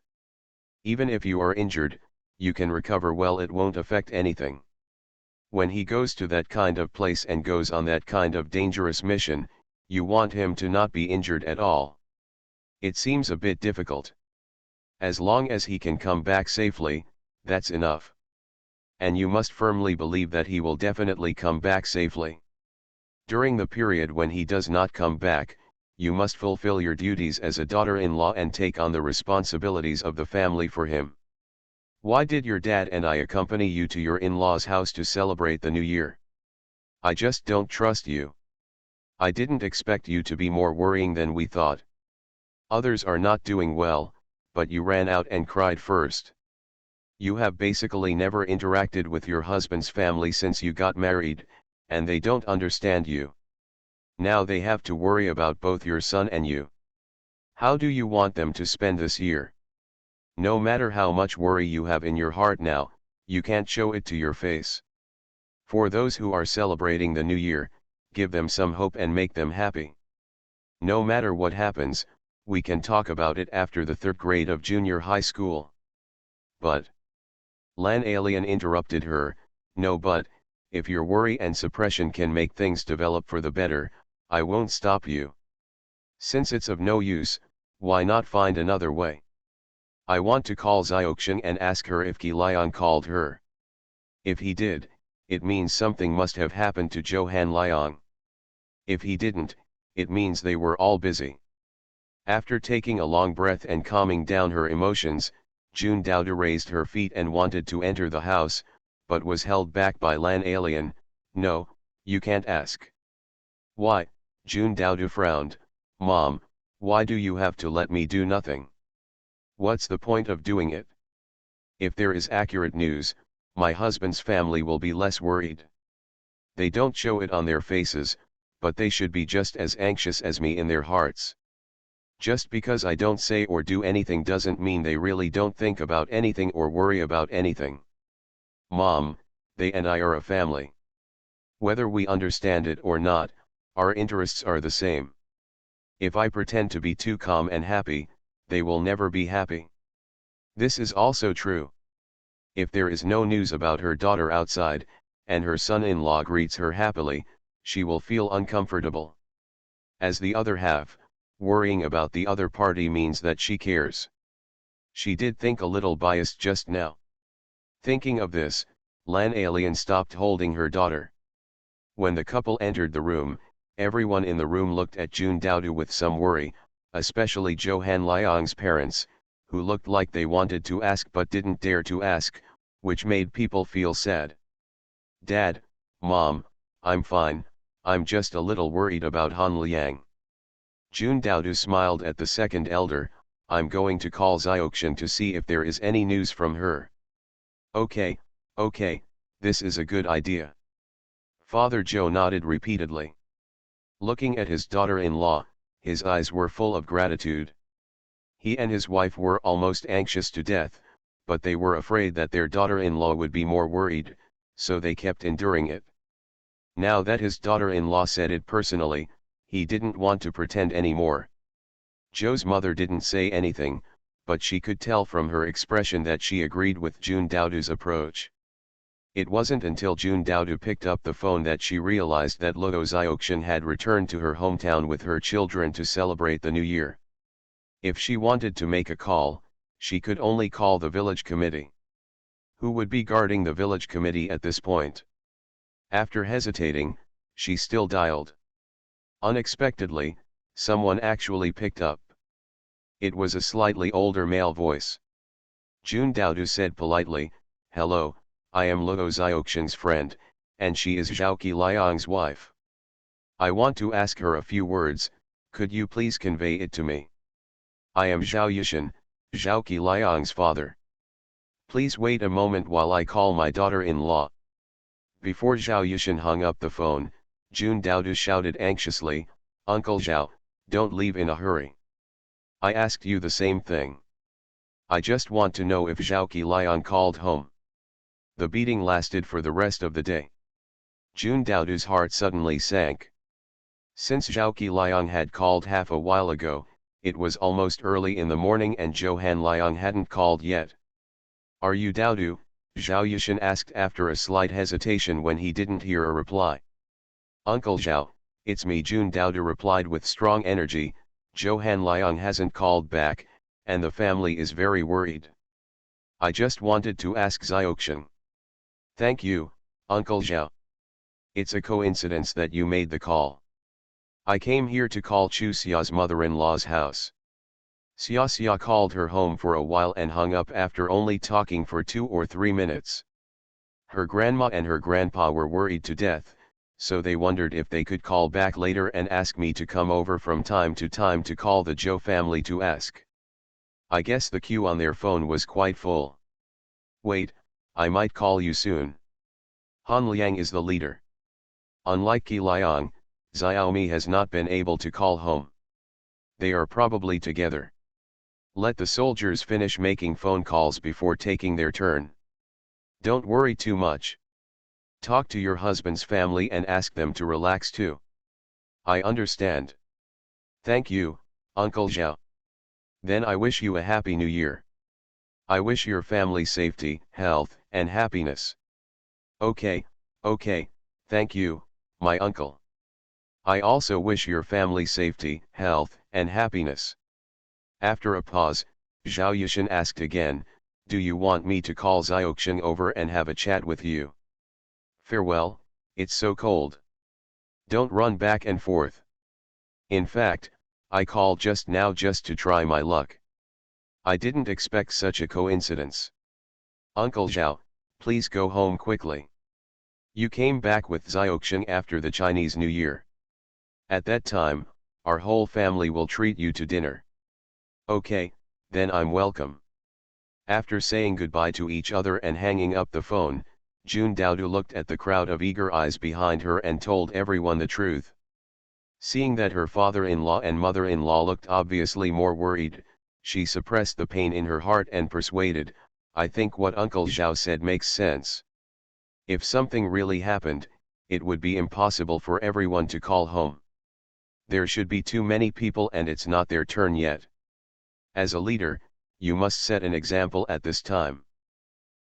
Even if you are injured, you can recover well, it won't affect anything. When he goes to that kind of place and goes on that kind of dangerous mission, you want him to not be injured at all. It seems a bit difficult. As long as he can come back safely, that's enough. And you must firmly believe that he will definitely come back safely. During the period when he does not come back, you must fulfill your duties as a daughter-in-law and take on the responsibilities of the family for him. Why did your dad and I accompany you to your in-laws' house to celebrate the new year? I just don't trust you. I didn't expect you to be more worrying than we thought. Others are not doing well, but you ran out and cried first. You have basically never interacted with your husband's family since you got married, and they don't understand you. Now they have to worry about both your son and you. How do you want them to spend this year? No matter how much worry you have in your heart now, you can't show it to your face. For those who are celebrating the new year, give them some hope and make them happy. No matter what happens, we can talk about it after the 3rd grade of junior high school. But Lan Alien interrupted her, no, but if your worry and suppression can make things develop for the better, I won't stop you. Since it's of no use, why not find another way? I want to call Xiaoxian and ask her if Qi Liang called her. If he did, it means something must have happened to Johan Liang. If he didn't, it means they were all busy. After taking a long breath and calming down her emotions, June Dowda raised her feet and wanted to enter the house, but was held back by Lan Alien. No, you can't ask. Why? June Dowda frowned. Mom, why do you have to let me do nothing? What's the point of doing it? If there is accurate news, my husband's family will be less worried. They don't show it on their faces, but they should be just as anxious as me in their hearts. Just because I don't say or do anything doesn't mean they really don't think about anything or worry about anything. Mom, they and I are a family. Whether we understand it or not, our interests are the same. If I pretend to be too calm and happy, they will never be happy. This is also true. If there is no news about her daughter outside, and her son-in-law greets her happily, she will feel uncomfortable. As the other half, worrying about the other party means that she cares. She did think a little biased just now. Thinking of this, Lan Alien stopped holding her daughter. When the couple entered the room, everyone in the room looked at June Dowda with some worry, especially Johan Liang's parents, who looked like they wanted to ask but didn't dare to ask, which made people feel sad. Dad, Mom, I'm fine, I'm just a little worried about Han Liang. June Dowda smiled at the second elder. I'm going to call Xiaoxian to see if there is any news from her. Okay, this is a good idea. Father Joe nodded repeatedly. Looking at his daughter-in-law, his eyes were full of gratitude. He and his wife were almost anxious to death, but they were afraid that their daughter-in-law would be more worried, so they kept enduring it. Now that his daughter-in-law said it personally, he didn't want to pretend anymore. Joe's mother didn't say anything, but she could tell from her expression that she agreed with June Dowda's approach. It wasn't until June Dowda picked up the phone that she realized that Luo Xiaoxian had returned to her hometown with her children to celebrate the new year. If she wanted to make a call, she could only call the village committee. Who would be guarding the village committee at this point? After hesitating, she still dialed. Unexpectedly, someone actually picked up. It was a slightly older male voice. June Dowda said politely, "Hello, I am Luo Xiaoxian's friend, and she is Zhao Liang's wife. I want to ask her a few words, could you please convey it to me? I am Zhao Yishan, Zhao Liang's father. Please wait a moment while I call my daughter-in-law." Before Zhao Yishan hung up the phone, June Dowda shouted anxiously, "Uncle Zhao, don't leave in a hurry. I asked you the same thing. I just want to know if Zhao Liang called home." The beating lasted for the rest of the day. Jun Daodu's heart suddenly sank. Since Zhao Qiliang had called half a while ago, it was almost early in the morning and Zhou Hanliang hadn't called yet. "Are you Daodu?" Zhao Yushan asked after a slight hesitation when he didn't hear a reply. "Uncle Zhao, it's me." Jun Daodu replied with strong energy. "Zhou Hanliang hasn't called back, and the family is very worried. I just wanted to ask Xiaoxiang." "Thank you, Uncle Zhao. It's a coincidence that you made the call. I came here to call Chu Xia's mother-in-law's house." Xia called her home for a while and hung up after only talking for 2 or 3 minutes. Her grandma and her grandpa were worried to death, so they wondered if they could call back later and ask me to come over from time to time to call the Zhou family to ask. I guess the queue on their phone was quite full. "Wait, I might call you soon." Han Liang is the leader. Unlike Qiliang, Xiaomi has not been able to call home. They are probably together. Let the soldiers finish making phone calls before taking their turn. Don't worry too much. Talk to your husband's family and ask them to relax too. I understand. Thank you, Uncle Zhao. Then I wish you a happy new year. I wish your family safety, health, and happiness. Okay, thank you, my uncle. I also wish your family safety, health, and happiness. After a pause, Zhao Yushan asked again, "Do you want me to call Xiaoxiang over and have a chat with you?" "Farewell, it's so cold. Don't run back and forth. In fact, I called just now just to try my luck. I didn't expect such a coincidence. Uncle Zhao, please go home quickly. You came back with Xiaoxiang after the Chinese New Year. At that time, our whole family will treat you to dinner." "Okay, then I'm welcome." After saying goodbye to each other and hanging up the phone, Jun Daodu looked at the crowd of eager eyes behind her and told everyone the truth. Seeing that her father-in-law and mother-in-law looked obviously more worried, she suppressed the pain in her heart and persuaded, "I think what Uncle Zhao said makes sense. If something really happened, it would be impossible for everyone to call home. There should be too many people and it's not their turn yet. As a leader, you must set an example at this time.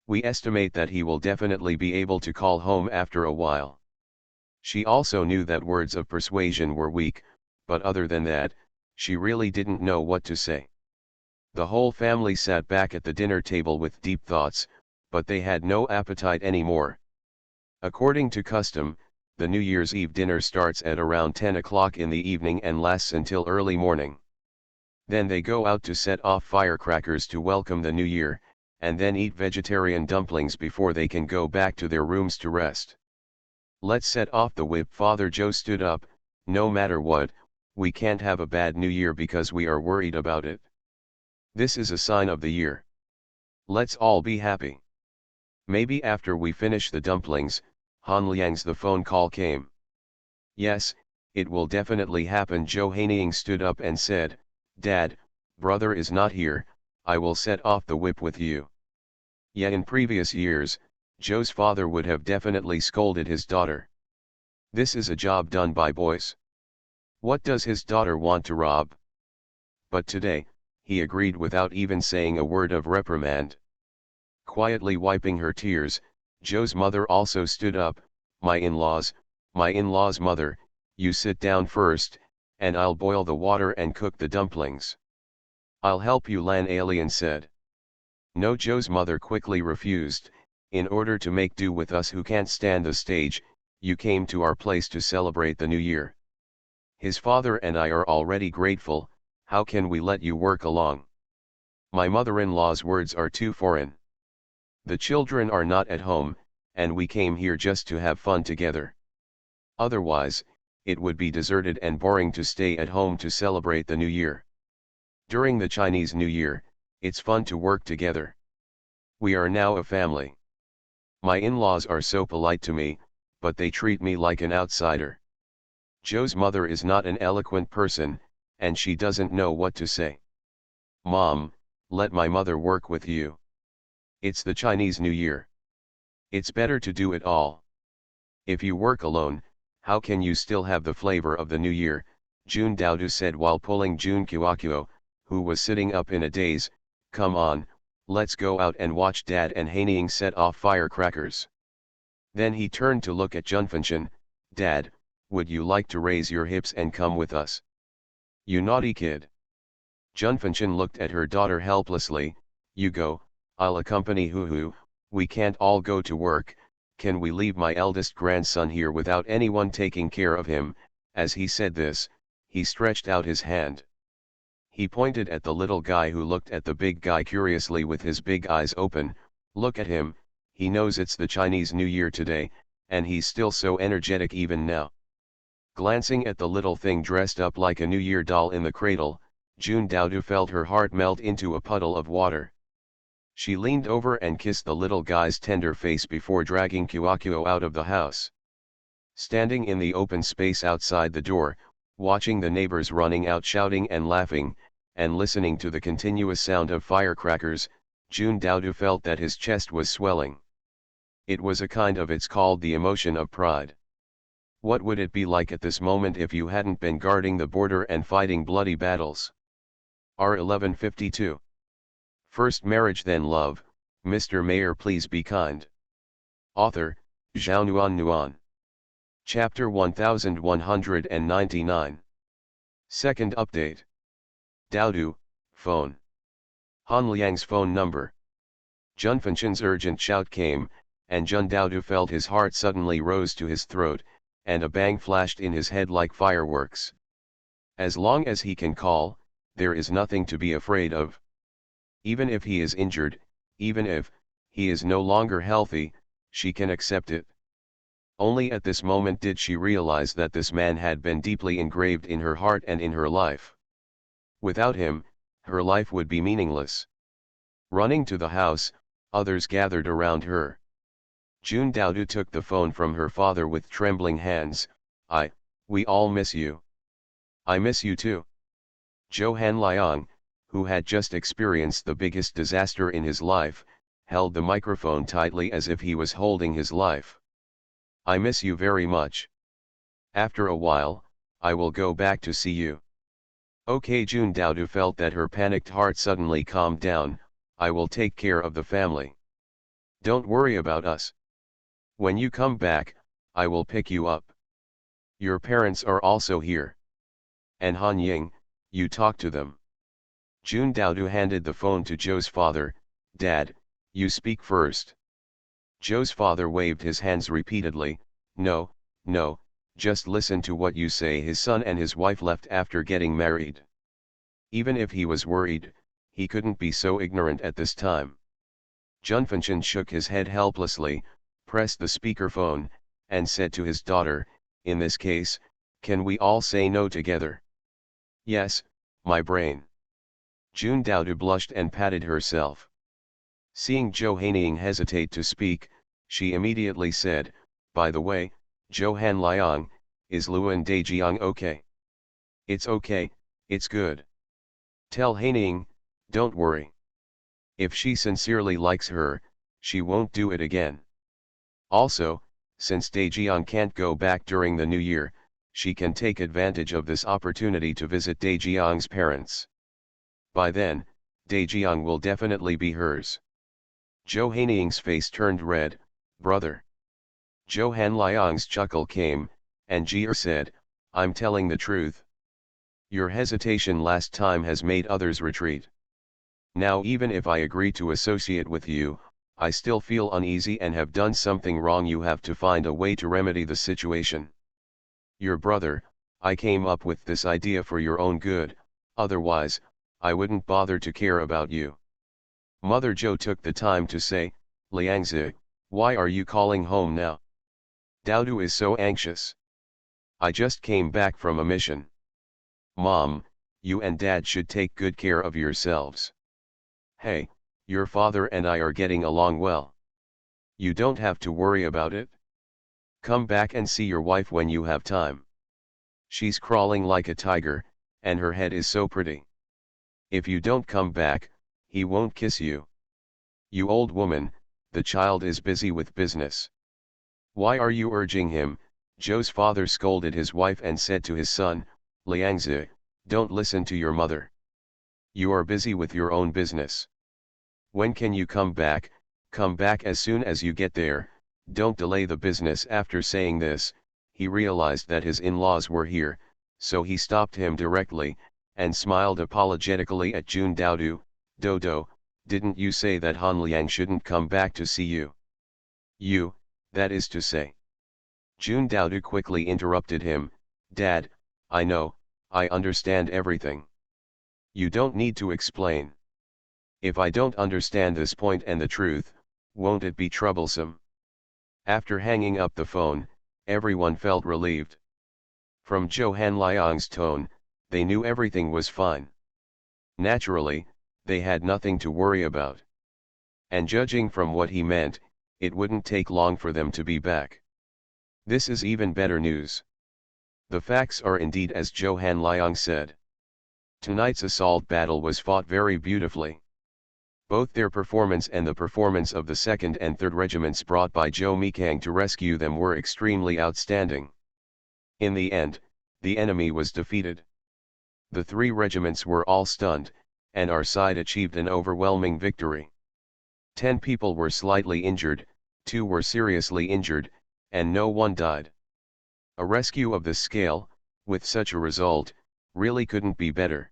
We estimate that he will definitely be able to call home after a while." She also knew that words of persuasion were weak, but other than that, she really didn't know what to say. The whole family sat back at the dinner table with deep thoughts, but they had no appetite anymore. According to custom, the New Year's Eve dinner starts at around 10 o'clock in the evening and lasts until early morning. Then they go out to set off firecrackers to welcome the new year, and then eat vegetarian dumplings before they can go back to their rooms to rest. "Let's set off the whip." Father Joe stood up. "No matter what, we can't have a bad new year because we are worried about it. This is a sign of the year. Let's all be happy." Maybe after we finish the dumplings, Han Liang's the phone call came. "Yes, it will definitely happen." Zhou Haining stood up and said, "Dad, brother is not here, I will set off the whip with you." Yet in previous years, Zhou's father would have definitely scolded his daughter. This is a job done by boys. What does his daughter want to rob? But today, he agreed without even saying a word of reprimand. Quietly wiping her tears, Zhou's mother also stood up. My in-law's mother, you sit down first, and I'll boil the water and cook the dumplings." "I'll help you," Lan Alien said. No, Zhou's mother quickly refused. "In order to make do with us who can't stand the stage, you came to our place to celebrate the new year. His father and I are already grateful, how can we let you work along?" My mother-in-law's words are too foreign. The children are not at home, and we came here just to have fun together. Otherwise, it would be deserted and boring to stay at home to celebrate the new year. During the Chinese New Year, it's fun to work together. We are now a family. My in-laws are so polite to me, but they treat me like an outsider." Zhou's mother is not an eloquent person, and she doesn't know what to say. "Mom, let my mother work with you. It's the Chinese New Year. It's better to do it all." If you work alone, how can you still have the flavor of the new year, Jun Daodu said while pulling Jun Kyokuo, who was sitting up in a daze. Come on, let's go out and watch Dad and Haining set off firecrackers. Then he turned to look at Junfanshan. Dad, would you like to raise your hips and come with us? You naughty kid. Junfanshan looked at her daughter helplessly. You go, I'll accompany Hoo-hoo. We can't all go to work. Can we leave my eldest grandson here without anyone taking care of him? As he said this, he stretched out his hand. He pointed at the little guy who looked at the big guy curiously with his big eyes open. Look at him, he knows it's the Chinese New Year today, and he's still so energetic even now. Glancing at the little thing dressed up like a New Year doll in the cradle, Jun Daodu felt her heart melt into a puddle of water. She leaned over and kissed the little guy's tender face before dragging Kyokuo out of the house. Standing in the open space outside the door, watching the neighbors running out shouting and laughing, and listening to the continuous sound of firecrackers, Jun Daodu felt that his chest was swelling. It was a kind of it's called the emotion of pride. What would it be like at this moment if you hadn't been guarding the border and fighting bloody battles? R1152. First marriage then love, Mr. Mayor please be kind. Author, Zhao Nuan. Chapter 1199. Second update. Daodu, phone. Han Liang's phone number. Junfanshan's urgent shout came, and Jun Daodu felt his heart suddenly rose to his throat, and a bang flashed in his head like fireworks. As long as he can call, there is nothing to be afraid of. Even if he is injured, even if he is no longer healthy, she can accept it. Only at this moment did she realize that this man had been deeply engraved in her heart and in her life. Without him, her life would be meaningless. Running to the house, others gathered around her. Jun Daodu took the phone from her father with trembling hands. We all miss you. I miss you too. Zhou Hanliang, who had just experienced the biggest disaster in his life, held the microphone tightly as if he was holding his life. I miss you very much. After a while, I will go back to see you. Okay, Jun Daodu felt that her panicked heart suddenly calmed down. I will take care of the family. Don't worry about us. When you come back, I will pick you up. Your parents are also here. And Han Ying, you talk to them. Jun Daodu handed the phone to Zhou's father. Dad, you speak first. Zhou's father waved his hands repeatedly. No, just listen to what you say. His son and his wife left after getting married. Even if he was worried, he couldn't be so ignorant at this time. Junfanshan shook his head helplessly, pressed the speakerphone, and said to his daughter, in this case, can we all say no together? Yes, my brain. Jun Daodu blushed and patted herself. Seeing Zhou Haining hesitate to speak, she immediately said, by the way, Zhou Hanliang, is Luan Dajiang okay? It's okay, it's good. Tell Haining, don't worry. If she sincerely likes her, she won't do it again. Also, since Dajiang can't go back during the new year, she can take advantage of this opportunity to visit Dajiang's parents. By then, Dajiang will definitely be hers. Zhou Haining's face turned red. Brother. Zhou Hanliang's chuckle came, and Jia said, I'm telling the truth. Your hesitation last time has made others retreat. Now even if I agree to associate with you, I still feel uneasy and have done something wrong. You have to find a way to remedy the situation. Your brother, I came up with this idea for your own good, otherwise, I wouldn't bother to care about you. Mother Zhou took the time to say, Liangzi, why are you calling home now? Daodu is so anxious. I just came back from a mission. Mom, you and Dad should take good care of yourselves. Hey, your father and I are getting along well. You don't have to worry about it. Come back and see your wife when you have time. She's crawling like a tiger, and her head is so pretty. If you don't come back, he won't kiss you. You old woman, the child is busy with business. Why are you urging him? Joe's father scolded his wife and said to his son, Liangzi, don't listen to your mother. You are busy with your own business. When can you come back? Come back as soon as you get there, don't delay the business. After saying this, he realized that his in-laws were here, so he stopped him directly, and smiled apologetically at Jun Daodu. Dodo, didn't you say that Han Liang shouldn't come back to see you? You, that is to say. Jun Daodu quickly interrupted him, Dad, I know, I understand everything. You don't need to explain. If I don't understand this point and the truth, won't it be troublesome? After hanging up the phone, everyone felt relieved. From Zhou Hanliang's tone, they knew everything was fine. Naturally, they had nothing to worry about. And judging from what he meant, it wouldn't take long for them to be back. This is even better news. The facts are indeed as Zhou Hanliang said. Tonight's assault battle was fought very beautifully. Both their performance and the performance of the 2nd and 3rd regiments brought by Zhou Mikang to rescue them were extremely outstanding. In the end, the enemy was defeated. The 3 regiments were all stunned, and our side achieved an overwhelming victory. 10 people were slightly injured, 2 were seriously injured, and no one died. A rescue of this scale, with such a result, really couldn't be better.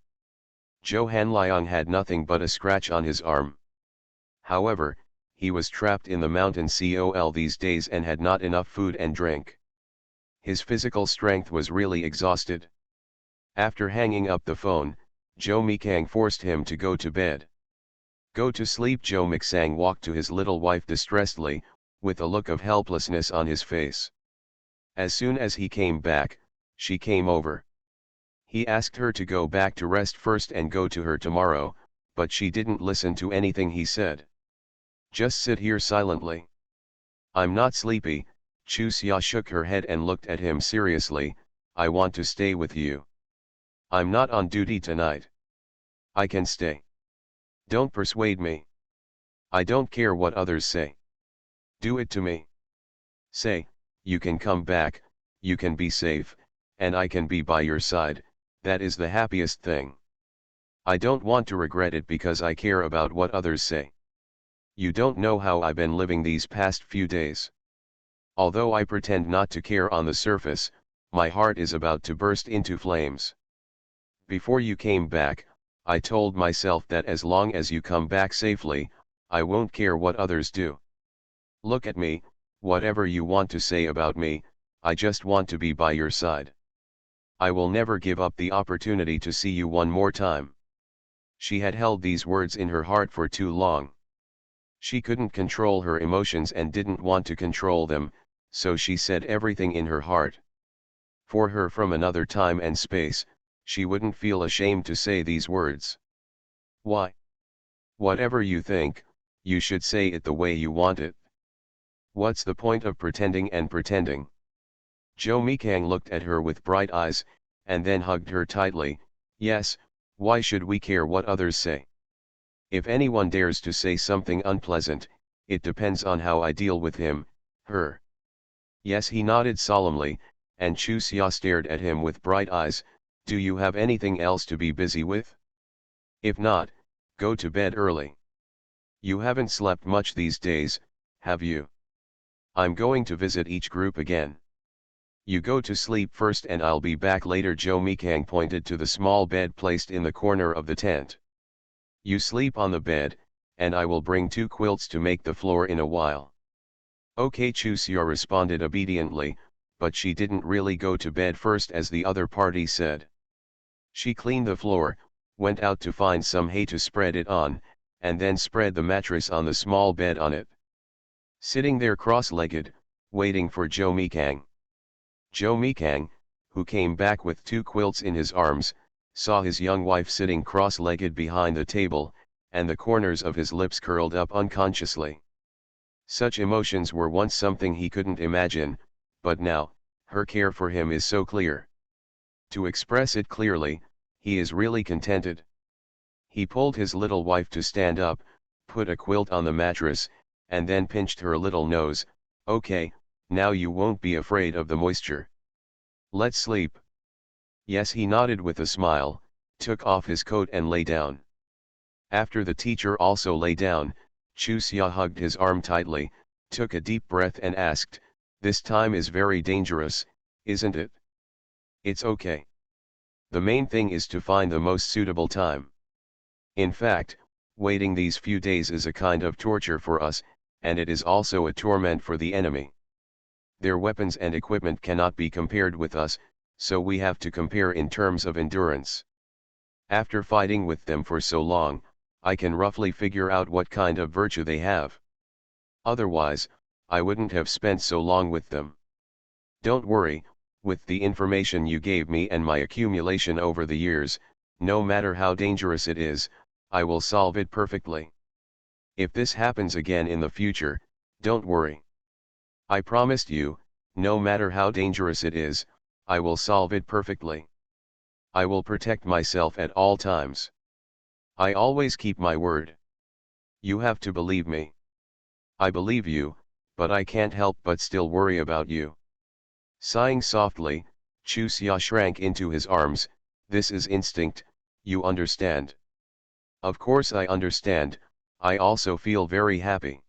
Zhou Hanliang had nothing but a scratch on his arm. However, he was trapped in the mountain COL these days and had not enough food and drink. His physical strength was really exhausted. After hanging up the phone, Zhou Mikang forced him to go to bed. Go to sleep. Zhou Mixang walked to his little wife distressedly, with a look of helplessness on his face. As soon as he came back, she came over. He asked her to go back to rest first and go to her tomorrow, but she didn't listen to anything he said. Just sit here silently. I'm not sleepy. Chu Xia shook her head and looked at him seriously. I want to stay with you. I'm not on duty tonight. I can stay. Don't persuade me. I don't care what others say. Do it to me. Say, you can come back, you can be safe, and I can be by your side. That is the happiest thing. I don't want to regret it because I care about what others say. You don't know how I've been living these past few days. Although I pretend not to care on the surface, my heart is about to burst into flames. Before you came back, I told myself that as long as you come back safely, I won't care what others do. Look at me, whatever you want to say about me, I just want to be by your side. I will never give up the opportunity to see you one more time. She had held these words in her heart for too long. She couldn't control her emotions and didn't want to control them, so she said everything in her heart. For her from another time and space, she wouldn't feel ashamed to say these words. Why? Whatever you think, you should say it the way you want it. What's the point of pretending and pretending? Zhou Mikang looked at her with bright eyes, and then hugged her tightly. Yes, why should we care what others say? If anyone dares to say something unpleasant, it depends on how I deal with him, her. Yes, he nodded solemnly, and Chu Xia stared at him with bright eyes. Do you have anything else to be busy with? If not, go to bed early. You haven't slept much these days, have you? I'm going to visit each group again. You go to sleep first and I'll be back later. Zhou Mikang pointed to the small bed placed in the corner of the tent. You sleep on the bed, and I will bring 2 quilts to make the floor in a while. Okay, Chu Xia responded obediently, but she didn't really go to bed first as the other party said. She cleaned the floor, went out to find some hay to spread it on, and then spread the mattress on the small bed on it. Sitting there cross-legged, waiting for Zhou Mikang. Zhou Mikang, who came back with 2 quilts in his arms, saw his young wife sitting cross-legged behind the table, and the corners of his lips curled up unconsciously. Such emotions were once something he couldn't imagine, but now, her care for him is so clear. To express it clearly, he is really contented. He pulled his little wife to stand up, put a quilt on the mattress, and then pinched her little nose. Okay, now you won't be afraid of the moisture. Let's sleep. Yes, he nodded with a smile, took off his coat and lay down. After the teacher also lay down, Chusia hugged his arm tightly, took a deep breath and asked, "This time is very dangerous, isn't it?" "It's okay. The main thing is to find the most suitable time. In fact, waiting these few days is a kind of torture for us, and it is also a torment for the enemy. Their weapons and equipment cannot be compared with us, so we have to compare in terms of endurance. After fighting with them for so long, I can roughly figure out what kind of virtue they have. Otherwise, I wouldn't have spent so long with them. Don't worry, with the information you gave me and my accumulation over the years, no matter how dangerous it is, I will solve it perfectly. If this happens again in the future, don't worry. I promised you, no matter how dangerous it is, I will solve it perfectly. I will protect myself at all times. I always keep my word. You have to believe me. I believe you, but I can't help but still worry about you." Sighing softly, Chusia shrank into his arms. "This is instinct, you understand." "Of course I understand, I also feel very happy."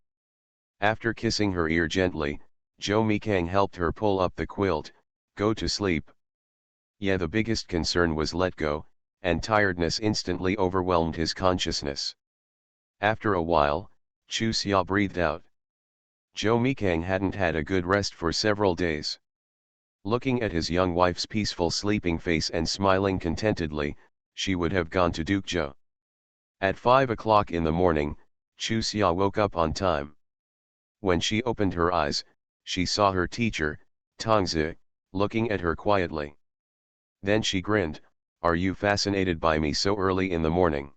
After kissing her ear gently, Jo Mikang helped her pull up the quilt. "Go to sleep." Yeah, the biggest concern was let go, and tiredness instantly overwhelmed his consciousness. After a while, Chusia breathed out. Jo Mikang hadn't had a good rest for several days. Looking at his young wife's peaceful sleeping face and smiling contentedly, she would have gone to Dukjo. At 5 o'clock in the morning, Chusia woke up on time. When she opened her eyes, she saw her teacher, Tongzi, looking at her quietly. Then she grinned, "Are you fascinated by me so early in the morning?"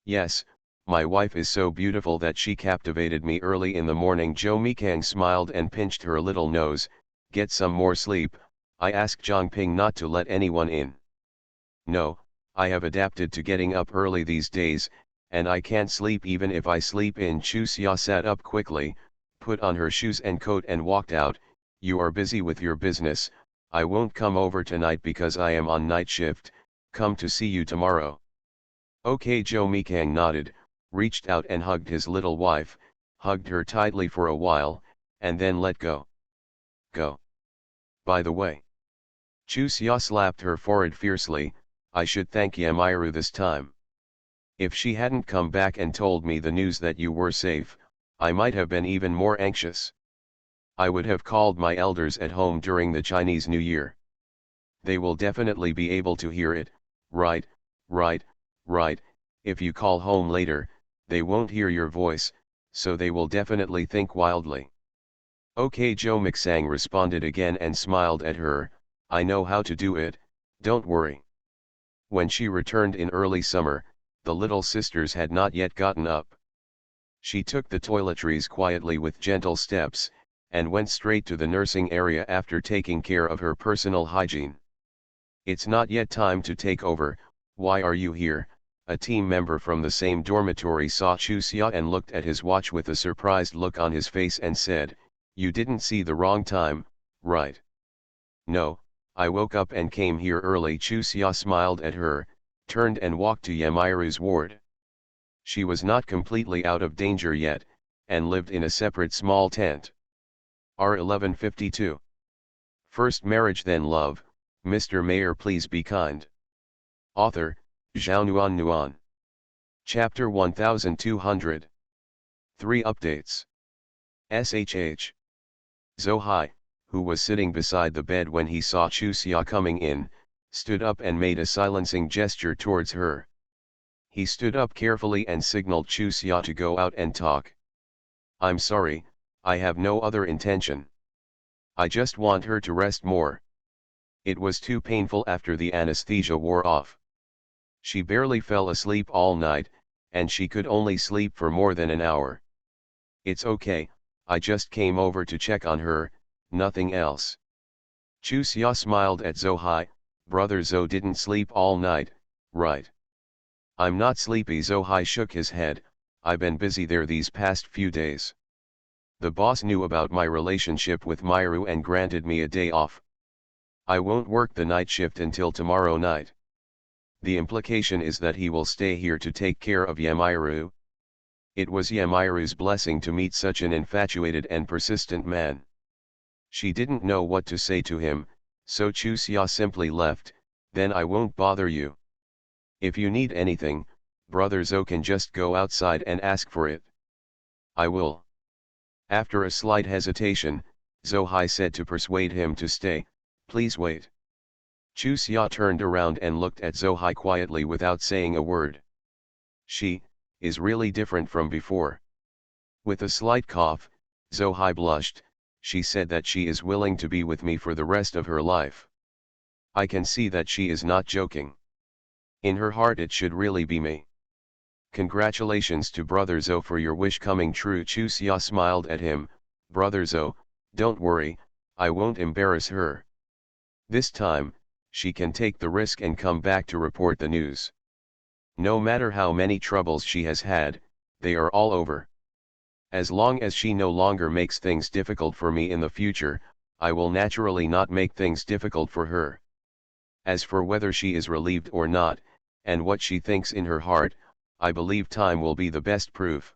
"Yes, my wife is so beautiful that she captivated me early in the morning." Jo Mikang smiled and pinched her little nose. "Get some more sleep, I asked Zhangping not to let anyone in." "No, I have adapted to getting up early these days, and I can't sleep even if I sleep in." Chusia sat up quickly, put on her shoes and coat and walked out. "You are busy with your business, I won't come over tonight because I am on night shift, come to see you tomorrow." "Okay." Jo Mikang nodded, reached out and hugged his little wife, hugged her tightly for a while, and then let go. "Go. By the way." Chusia slapped her forehead fiercely, "I should thank Yamiru this time. If she hadn't come back and told me the news that you were safe, I might have been even more anxious. I would have called my elders at home during the Chinese New Year. They will definitely be able to hear it, right, right, right. If you call home later, they won't hear your voice, so they will definitely think wildly." "Okay." Jo Mikang responded again and smiled at her, "I know how to do it, don't worry." When she returned in early summer, the little sisters had not yet gotten up. She took the toiletries quietly with gentle steps, and went straight to the nursing area after taking care of her personal hygiene. "It's not yet time to take over, why are you here?" A team member from the same dormitory saw Chusia and looked at his watch with a surprised look on his face and said, "You didn't see the wrong time, right?" "No, I woke up and came here early." Chusia smiled at her, turned and walked to Yamiru's ward. She was not completely out of danger yet, and lived in a separate small tent. R1152. First Marriage Then Love, Mr. Mayor Please Be Kind. Author, Zhao Nuan Nuan. Chapter 1200. 3 updates. SHH. Zohai, who was sitting beside the bed when he saw Chusia coming in, stood up and made a silencing gesture towards her. He stood up carefully and signaled Chusia to go out and talk. "I'm sorry, I have no other intention. I just want her to rest more. It was too painful after the anesthesia wore off. She barely fell asleep all night, and she could only sleep for more than an hour. It's okay, I just came over to check on her, nothing else." Chusia smiled at Zohai. "Brother Zo didn't sleep all night, right?" "I'm not sleepy." Zohai shook his head, "I've been busy there these past few days." The boss knew about my relationship with Myru and granted me a day off. I won't work the night shift until tomorrow night. The implication is that he will stay here to take care of Myru. It was Myru's blessing to meet such an infatuated and persistent man. She didn't know what to say to him, so Chusia simply left. Then I won't bother you. If you need anything, Brother Zo can just go outside and ask for it. I will. After a slight hesitation, Zohai said to persuade him to stay, please wait. Chusia turned around and looked at Zohai quietly without saying a word. She is really different from before. With a slight cough, Zohai blushed. She said that she is willing to be with me for the rest of her life. I can see that she is not joking. In her heart it should really be me. Congratulations to Brother Zo for your wish coming true. Chusia smiled at him. Brother Zo, don't worry, I won't embarrass her. This time, she can take the risk and come back to report the news. No matter how many troubles she has had, they are all over. As long as she no longer makes things difficult for me in the future, I will naturally not make things difficult for her. As for whether she is relieved or not, and what she thinks in her heart, I believe time will be the best proof.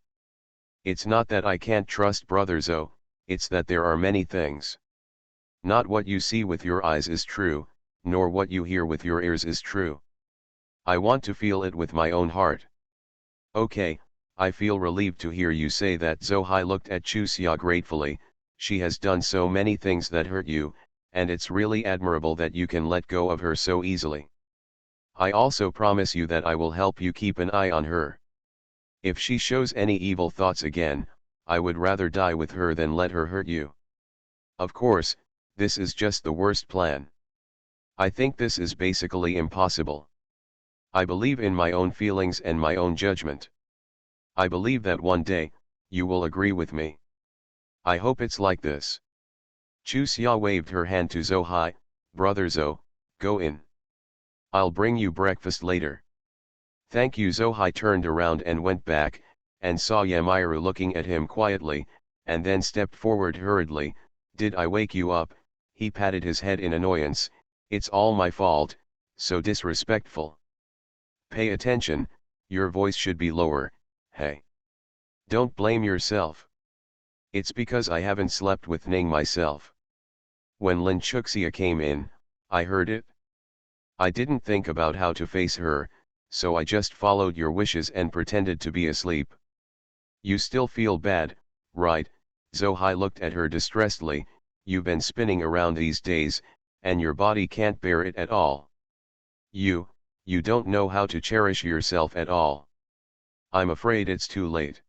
It's not that I can't trust Brother Zo, it's that there are many things. Not what you see with your eyes is true, nor what you hear with your ears is true. I want to feel it with my own heart. Okay, I feel relieved to hear you say that. Zohai looked at Chusia gratefully. She has done so many things that hurt you, and it's really admirable that you can let go of her so easily. I also promise you that I will help you keep an eye on her. If she shows any evil thoughts again, I would rather die with her than let her hurt you. Of course, this is just the worst plan. I think this is basically impossible. I believe in my own feelings and my own judgment. I believe that one day, you will agree with me. I hope it's like this. Chusia waved her hand to Zohai. Brother Zo, go in. I'll bring you breakfast later. Thank you. Zohai turned around and went back, and saw Myru looking at him quietly, and then stepped forward hurriedly. Did I wake you up? He patted his head in annoyance. It's all my fault, so disrespectful. Pay attention, your voice should be lower, hey. Don't blame yourself. It's because I haven't slept with Ning myself. When Lin Chuxia came in, I heard it. I didn't think about how to face her, so I just followed your wishes and pretended to be asleep. You still feel bad, right? Zohai looked at her distressedly. You've been spinning around these days, and your body can't bear it at all. You don't know how to cherish yourself at all. I'm afraid it's too late.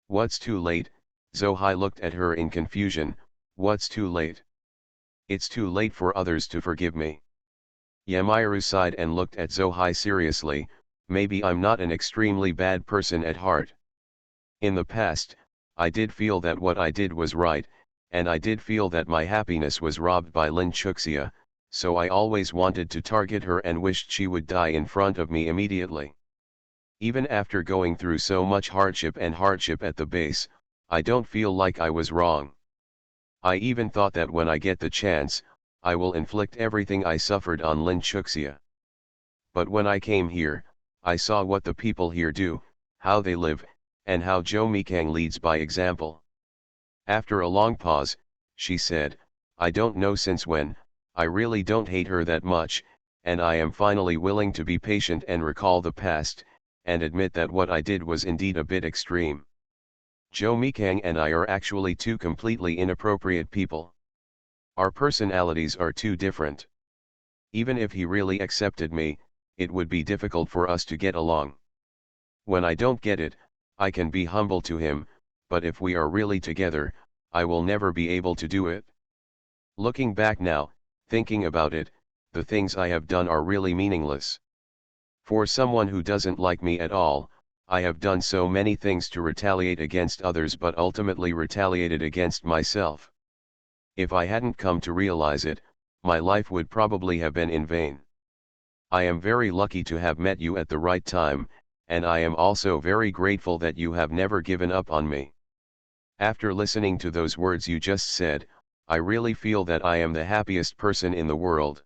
What's too late? Zohai looked at her in confusion. What's too late? It's too late for others to forgive me. Myru sighed and looked at Zohai seriously. Maybe I'm not an extremely bad person at heart. In the past, I did feel that what I did was right, and I did feel that my happiness was robbed by Lin Chuxia, so I always wanted to target her and wished she would die in front of me immediately. Even after going through so much hardship at the base, I don't feel like I was wrong. I even thought that when I get the chance, I will inflict everything I suffered on Lin Chuxia. But when I came here, I saw what the people here do, how they live, and how Zhou Mikang leads by example. After a long pause, she said, I don't know since when, I really don't hate her that much, and I am finally willing to be patient and recall the past, and admit that what I did was indeed a bit extreme. Zhou Mikang and I are actually two completely inappropriate people. Our personalities are too different. Even if he really accepted me, it would be difficult for us to get along. When I don't get it, I can be humble to him, but if we are really together, I will never be able to do it. Looking back now, thinking about it, the things I have done are really meaningless. For someone who doesn't like me at all, I have done so many things to retaliate against others but ultimately retaliated against myself. If I hadn't come to realize it, my life would probably have been in vain. I am very lucky to have met you at the right time, and I am also very grateful that you have never given up on me. After listening to those words you just said, I really feel that I am the happiest person in the world.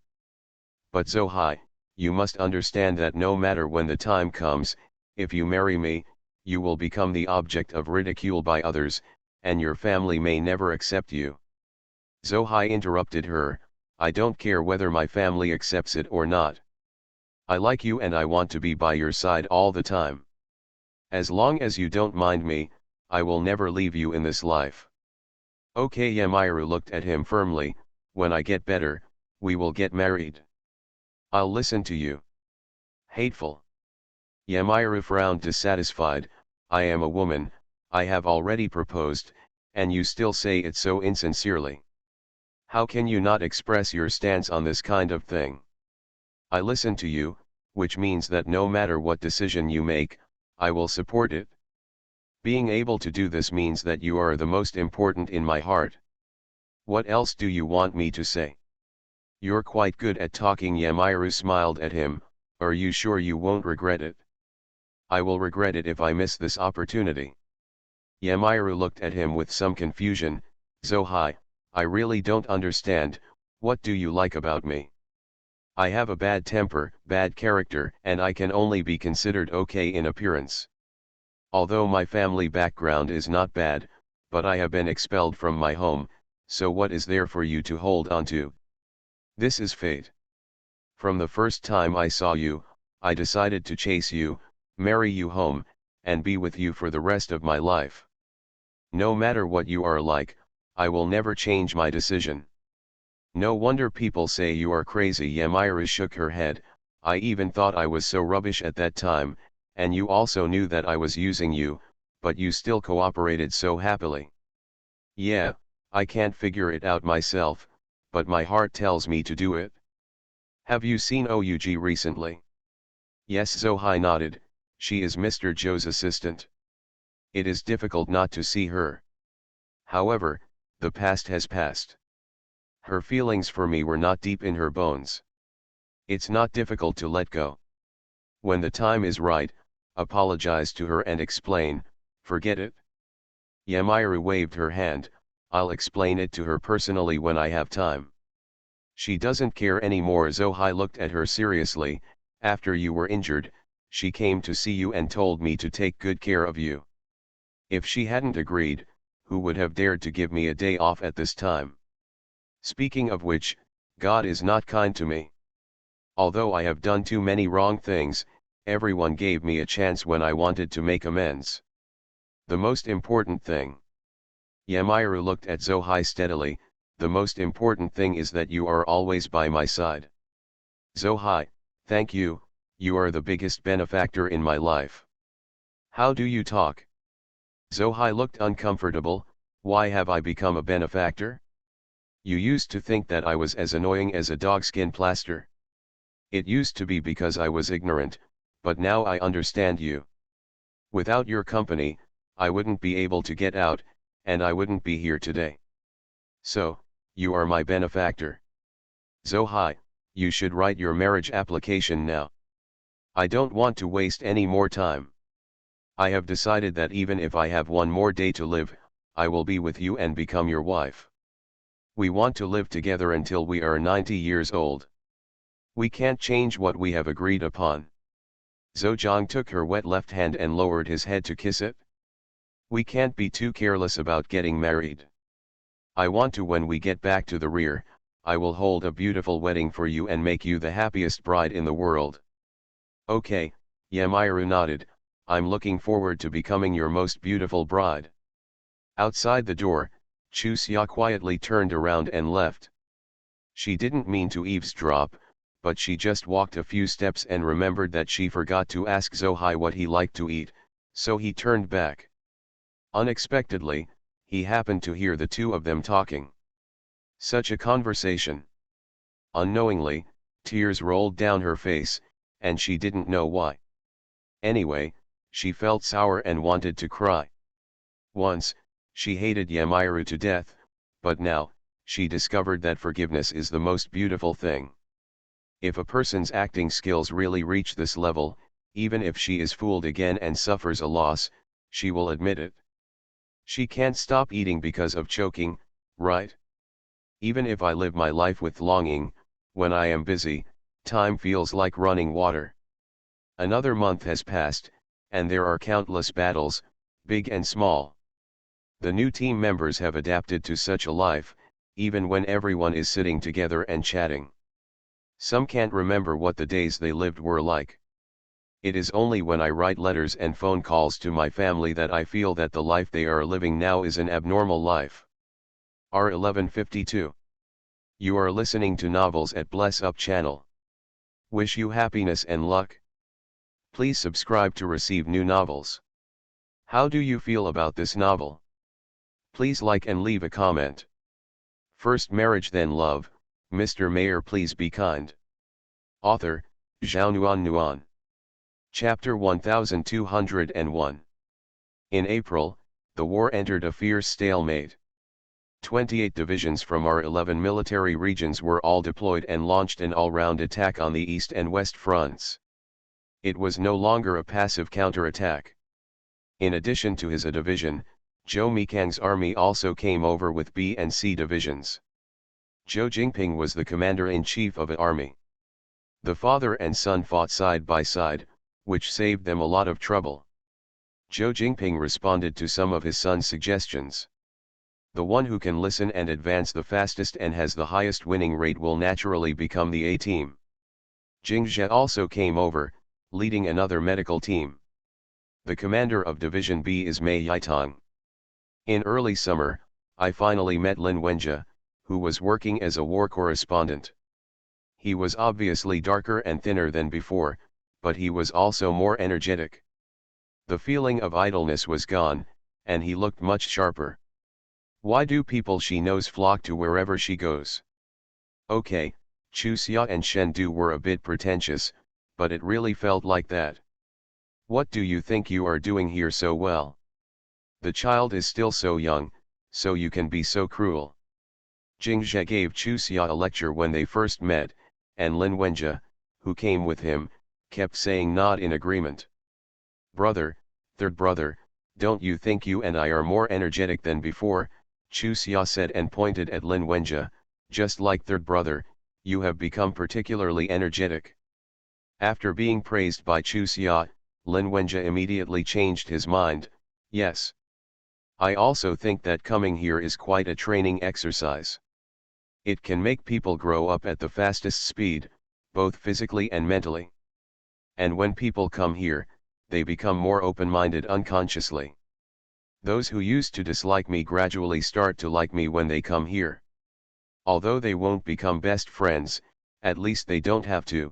But Zohai, you must understand that no matter when the time comes, if you marry me, you will become the object of ridicule by others, and your family may never accept you. Zohai interrupted her, I don't care whether my family accepts it or not. I like you and I want to be by your side all the time. As long as you don't mind me, I will never leave you in this life. Okay, Yamiru looked at him firmly, when I get better, we will get married. I'll listen to you. Hateful. Yamiru frowned dissatisfied, I am a woman, I have already proposed, and you still say it so insincerely. How can you not express your stance on this kind of thing? I listen to you, which means that no matter what decision you make, I will support it. Being able to do this means that you are the most important in my heart. What else do you want me to say? You're quite good at talking. Yamiru smiled at him, are you sure you won't regret it? I will regret it if I miss this opportunity. Yamiru looked at him with some confusion, Zohai, I really don't understand, what do you like about me? I have a bad temper, bad character, and I can only be considered okay in appearance. Although my family background is not bad, but I have been expelled from my home, so what is there for you to hold on to? This is fate. From the first time I saw you, I decided to chase you, marry you home, and be with you for the rest of my life. No matter what you are like, I will never change my decision. No wonder people say you are crazy. Yamiru shook her head, I even thought I was so rubbish at that time, and you also knew that I was using you, but you still cooperated so happily. Yeah, I can't figure it out myself, but my heart tells me to do it. Have you seen Oug recently? Yes, Zohai nodded, she is Mr. Joe's assistant. It is difficult not to see her. However, the past has passed. Her feelings for me were not deep in her bones. It's not difficult to let go. When the time is right, apologize to her and explain, forget it. Yamiru waved her hand, I'll explain it to her personally when I have time. She doesn't care anymore. Zohai looked at her seriously, after you were injured, she came to see you and told me to take good care of you. If she hadn't agreed, who would have dared to give me a day off at this time? Speaking of which, God is not kind to me. Although I have done too many wrong things, everyone gave me a chance when I wanted to make amends. The most important thing. Yamiru looked at Zohai steadily, the most important thing is that you are always by my side. Zohai, thank you, you are the biggest benefactor in my life. How do you talk? Zohai looked uncomfortable, why have I become a benefactor? You used to think that I was as annoying as a dogskin plaster. It used to be because I was ignorant, but now I understand you. Without your company, I wouldn't be able to get out, and I wouldn't be here today. So, you are my benefactor. Zohai, you should write your marriage application now. I don't want to waste any more time. I have decided that even if I have one more day to live, I will be with you and become your wife. We want to live together until we are 90 years old. We can't change what we have agreed upon. Zojong took her wet left hand and lowered his head to kiss it. We can't be too careless about getting married. I want to. When we get back to the rear, I will hold a beautiful wedding for you and make you the happiest bride in the world. Okay, Yamiru nodded, I'm looking forward to becoming your most beautiful bride. Outside the door, Chusia quietly turned around and left. She didn't mean to eavesdrop, but she just walked a few steps and remembered that she forgot to ask Zohai what he liked to eat, so he turned back. Unexpectedly, he happened to hear the two of them talking. Such a conversation. Unknowingly, tears rolled down her face, and she didn't know why. Anyway, she felt sour and wanted to cry. Once, she hated Yamiru to death, but now, she discovered that forgiveness is the most beautiful thing. If a person's acting skills really reach this level, even if she is fooled again and suffers a loss, she will admit it. She can't stop eating because of choking, right? Even if I live my life with longing, when I am busy, time feels like running water. Another month has passed, and there are countless battles, big and small. The new team members have adapted to such a life, even when everyone is sitting together and chatting. Some can't remember what the days they lived were like. It is only when I write letters and phone calls to my family that I feel that the life they are living now is an abnormal life. R1152. You are listening to Novels at Bless Up channel. Wish you happiness and luck. Please subscribe to receive new novels. How do you feel about this novel? Please like and leave a comment. First marriage then love, Mr. Mayor please be kind. Author, Zhao Nuan. Chapter 1201. In April, the war entered a fierce stalemate. 28 divisions from our 11 military regions were all deployed and launched an all-round attack on the east and west fronts. It was no longer a passive counterattack. In addition to his A division, Zhou Mikang's army also came over with B and C divisions. Zhou Jingping was the commander-in-chief of an army. The father and son fought side by side, which saved them a lot of trouble. Zhou Jingping responded to some of his son's suggestions. The one who can listen and advance the fastest and has the highest winning rate will naturally become the A team. Jing Zhe also came over, leading another medical team. The commander of Division B is Mei Yaitong. In early summer, I finally met Lin Wenjie, who was working as a war correspondent. He was obviously darker and thinner than before, but he was also more energetic. The feeling of idleness was gone, and he looked much sharper. Why do people she knows flock to wherever she goes? Okay, Chu Xia and Shen Du were a bit pretentious, but it really felt like that. What do you think you are doing here so well? The child is still so young, so you can be so cruel. Jing Zhe gave Chu Xia a lecture when they first met, and Lin Wenjie, who came with him, kept saying nod in agreement. Brother, third brother, don't you think you and I are more energetic than before? Chu Xia said and pointed at Lin Wenjie. Just like third brother, you have become particularly energetic. After being praised by Chu Xia, Lin Wenjie immediately changed his mind. Yes. I also think that coming here is quite a training exercise. It can make people grow up at the fastest speed, both physically and mentally. And when people come here, they become more open-minded unconsciously. Those who used to dislike me gradually start to like me when they come here. Although they won't become best friends, at least they don't have to.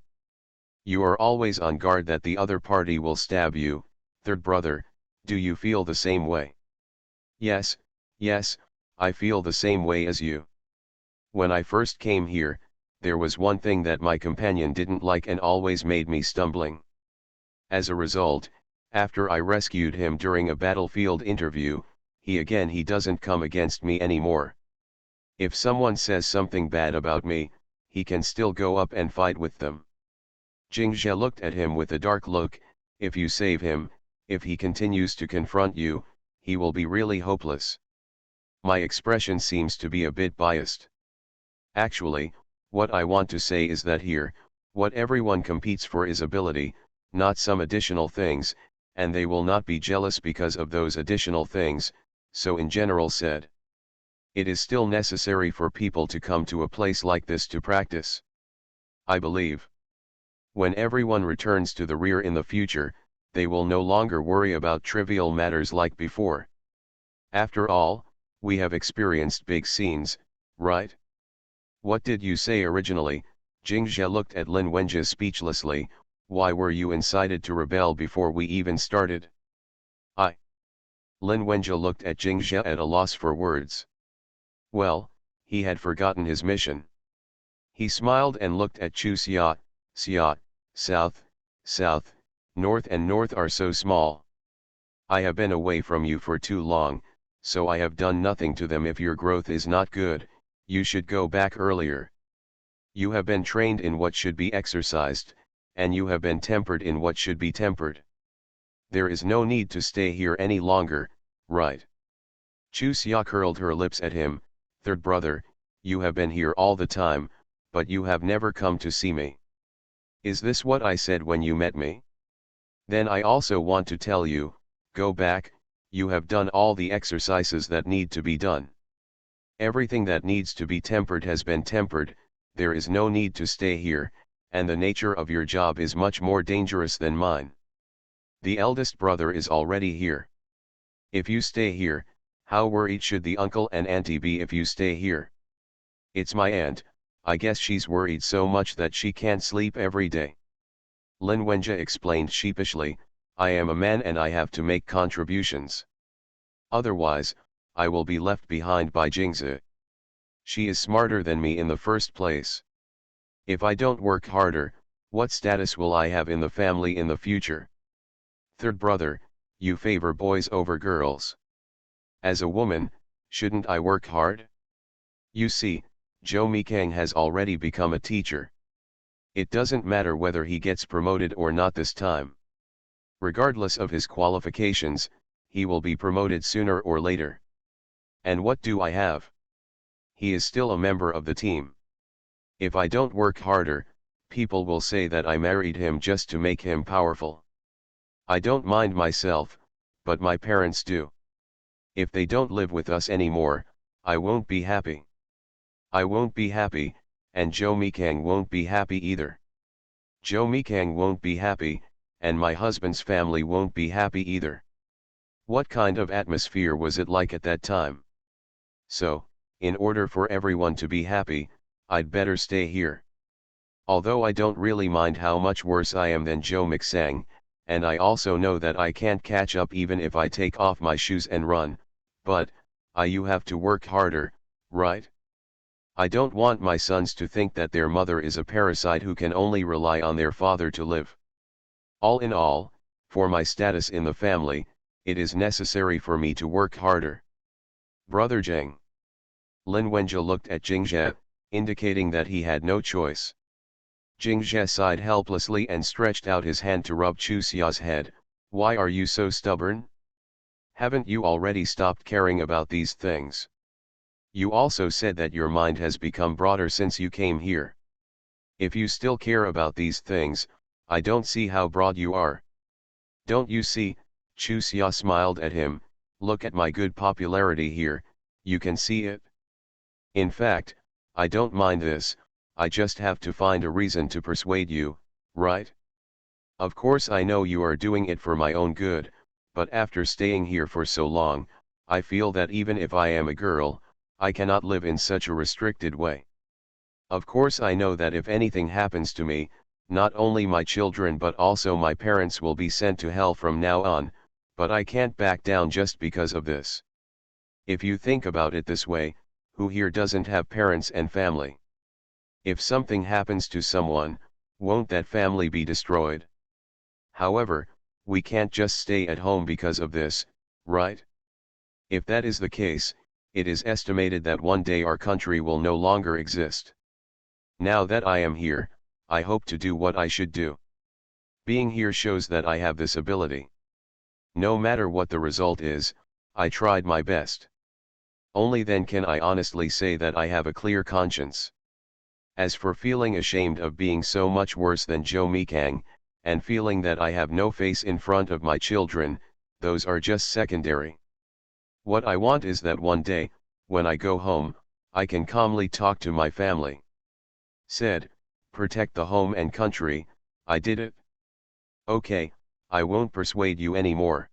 You are always on guard that the other party will stab you. Third brother, do you feel the same way? Yes, I feel the same way as you. When I first came here, there was one thing that my companion didn't like and always made me stumbling. As a result, after I rescued him during a battlefield interview, he doesn't come against me anymore. If someone says something bad about me, he can still go up and fight with them. Jing Zhe looked at him with a dark look. If you save him, if he continues to confront you, he will be really hopeless. My expression seems to be a bit biased. Actually, what I want to say is that here, what everyone competes for is ability, not some additional things, and they will not be jealous because of those additional things, so in general said. It is still necessary for people to come to a place like this to practice. I believe. When everyone returns to the rear in the future, they will no longer worry about trivial matters like before. After all, we have experienced big scenes, right? What did you say originally? Jing Zhe looked at Lin Wenjie speechlessly. Why were you incited to rebel before we even started? Lin Wenjie looked at Jing Zhe at a loss for words. Well, he had forgotten his mission. He smiled and looked at Chu Xia. Xia, south, north and north are so small. I have been away from you for too long, so I have done nothing to them. If your growth is not good, you should go back earlier. You have been trained in what should be exercised, and you have been tempered in what should be tempered. There is no need to stay here any longer, right? Chu Xia curled her lips at him. Third brother, you have been here all the time, but you have never come to see me. Is this what I said when you met me? Then I also want to tell you, go back, you have done all the exercises that need to be done. Everything that needs to be tempered has been tempered, there is no need to stay here, and the nature of your job is much more dangerous than mine. The eldest brother is already here. If you stay here, how worried should the uncle and auntie be if you stay here? It's my aunt, I guess she's worried so much that she can't sleep every day. Lin Wenjie explained sheepishly, I am a man and I have to make contributions. Otherwise, I will be left behind by Jingzi. She is smarter than me in the first place. If I don't work harder, what status will I have in the family in the future? Third brother, you favor boys over girls. As a woman, shouldn't I work hard? You see, Zhou Mikang has already become a teacher. It doesn't matter whether he gets promoted or not this time. Regardless of his qualifications, he will be promoted sooner or later. And what do I have? He is still a member of the team. If I don't work harder, people will say that I married him just to make him powerful. I don't mind myself, but my parents do. If they don't live with us anymore, I won't be happy. I won't be happy, and Zhou Mikang won't be happy either. Zhou Mikang won't be happy, and my husband's family won't be happy either. What kind of atmosphere was it like at that time? So, in order for everyone to be happy, I'd better stay here. Although I don't really mind how much worse I am than Zhou Mixang, and I also know that I can't catch up even if I take off my shoes and run, but, you have to work harder, right? I don't want my sons to think that their mother is a parasite who can only rely on their father to live. All in all, for my status in the family, it is necessary for me to work harder. Brother Zheng. Lin Wenjie looked at Jingzhe, indicating that he had no choice. Jingzhe sighed helplessly and stretched out his hand to rub Chu Xia's head. Why are you so stubborn? Haven't you already stopped caring about these things? You also said that your mind has become broader since you came here. If you still care about these things, I don't see how broad you are. Don't you see? Chu Xia smiled at him. Look at my good popularity here, you can see it. In fact, I don't mind this, I just have to find a reason to persuade you, right? Of course I know you are doing it for my own good, but after staying here for so long, I feel that even if I am a girl, I cannot live in such a restricted way. Of course I know that if anything happens to me, not only my children but also my parents will be sent to hell from now on, but I can't back down just because of this. If you think about it this way, who here doesn't have parents and family? If something happens to someone, won't that family be destroyed? However, we can't just stay at home because of this, right? If that is the case, it is estimated that one day our country will no longer exist. Now that I am here, I hope to do what I should do. Being here shows that I have this ability. No matter what the result is, I tried my best. Only then can I honestly say that I have a clear conscience. As for feeling ashamed of being so much worse than Zhou Mikang, and feeling that I have no face in front of my children, those are just secondary. What I want is that one day, when I go home, I can calmly talk to my family. Said, protect the home and country, I did it. Okay, I won't persuade you anymore.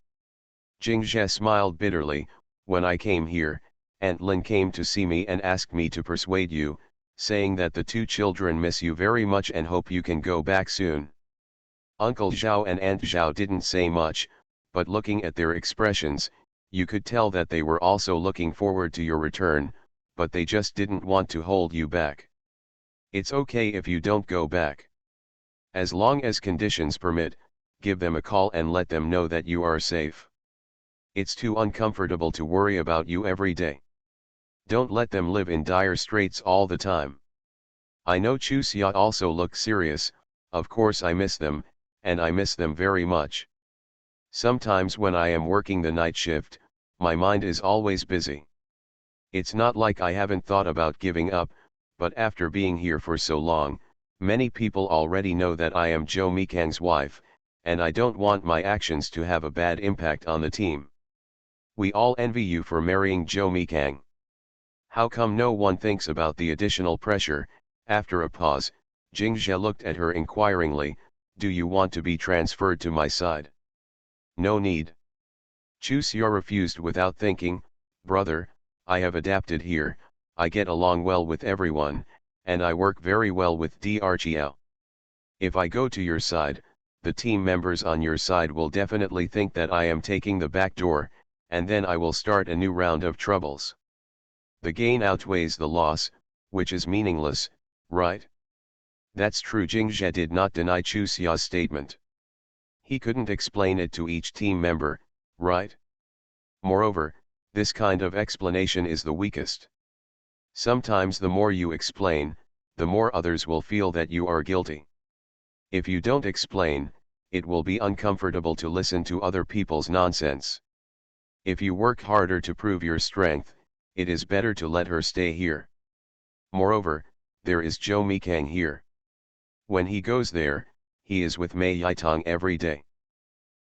Jingzhe smiled bitterly. When I came here, Aunt Lin came to see me and asked me to persuade you, saying that the two children miss you very much and hope you can go back soon. Uncle Zhao and Aunt Zhao didn't say much, but looking at their expressions, you could tell that they were also looking forward to your return, but they just didn't want to hold you back. It's okay if you don't go back. As long as conditions permit, give them a call and let them know that you are safe. It's too uncomfortable to worry about you every day. Don't let them live in dire straits all the time. I know Chu Xia also looked serious. Of course I miss them, and I miss them very much. Sometimes when I am working the night shift, My mind is always busy. It's not like I haven't thought about giving up, but after being here for so long, many people already know that I am Joe Mikang's wife, and I don't want my actions to have a bad impact on the team. We all envy you for marrying Joe Mikang. How come no one thinks about the additional pressure? After a pause, Jingzhe looked at her inquiringly. Do you want to be transferred to my side? No need. Chu Xia refused without thinking. Brother, I have adapted here, I get along well with everyone, and I work very well with Dr. If I go to your side, the team members on your side will definitely think that I am taking the back door, and then I will start a new round of troubles. The gain outweighs the loss, which is meaningless, right? That's true. Jingzhe did not deny Chu Xia's statement. He couldn't explain it to each team member, right? Moreover, this kind of explanation is the weakest. Sometimes the more you explain, the more others will feel that you are guilty. If you don't explain, it will be uncomfortable to listen to other people's nonsense. If you work harder to prove your strength, it is better to let her stay here. Moreover, there is Joe Mikang here. When he goes there, he is with Mei Yitong every day.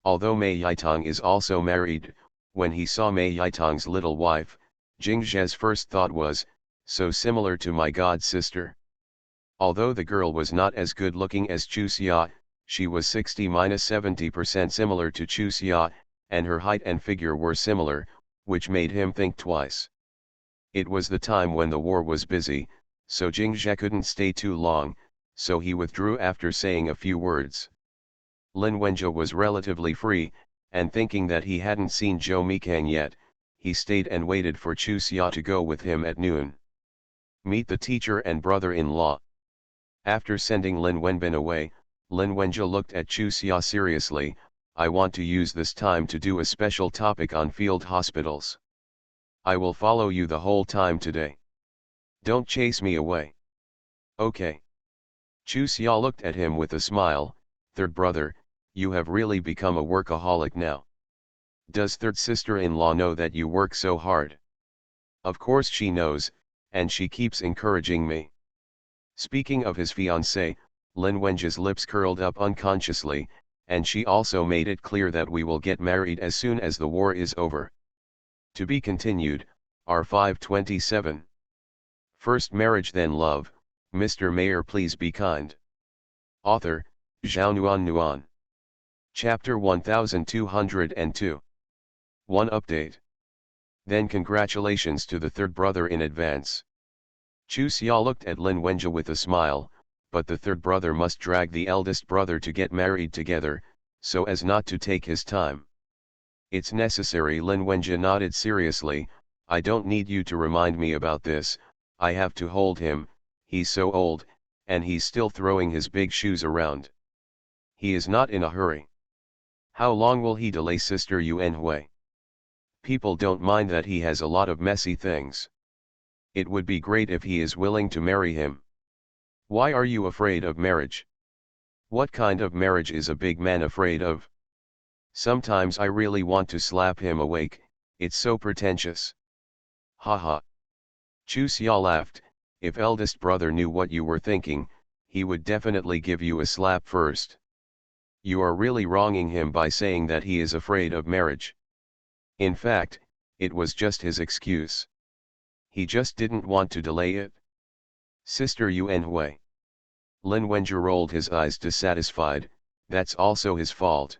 Although Mei Yitong is also married, when he saw Mei Yitong's little wife, Jingzhe's first thought was, so similar to my god sister. Although the girl was not as good looking as Chu Xia, she was 60–70% similar to Chu Xia, and her height and figure were similar, which made him think twice. It was the time when the war was busy, so Jingzhe couldn't stay too long, so he withdrew after saying a few words. Lin Wenjie was relatively free, and thinking that he hadn't seen Joe Mikang yet, he stayed and waited for Chu Xia to go with him at noon. Meet the teacher and brother-in-law. After sending Lin Wenbin away, Lin Wenjie looked at Chu Xia seriously. I want to use this time to do a special topic on field hospitals. I will follow you the whole time today. Don't chase me away. Okay. Chu Xia looked at him with a smile. Third brother, you have really become a workaholic now. Does third sister-in-law know that you work so hard? Of course she knows, and she keeps encouraging me. Speaking of his fiancée, Lin Wenjie's lips curled up unconsciously, and she also made it clear that we will get married as soon as the war is over. To be continued, R527. First marriage then love. Mr. Mayor, please be kind. Author, Zhao Nuan. Chapter 1202. 1 update. Then congratulations to the third brother in advance. Chu Xia looked at Lin Wenjie with a smile, but the third brother must drag the eldest brother to get married together, so as not to take his time. It's necessary. Lin Wenjie nodded seriously. I don't need you to remind me about this. I have to hold him, he's so old, and he's still throwing his big shoes around. He is not in a hurry. How long will he delay, Sister Yuan Hui? People don't mind that he has a lot of messy things. It would be great if he is willing to marry him. Why are you afraid of marriage? What kind of marriage is a big man afraid of? Sometimes I really want to slap him awake, it's so pretentious. Haha. Chu Xia laughed. If eldest brother knew what you were thinking, he would definitely give you a slap first. You are really wronging him by saying that he is afraid of marriage. In fact, it was just his excuse. He just didn't want to delay it. Sister Yuan Hui. Lin Wenjie rolled his eyes dissatisfied. That's also his fault.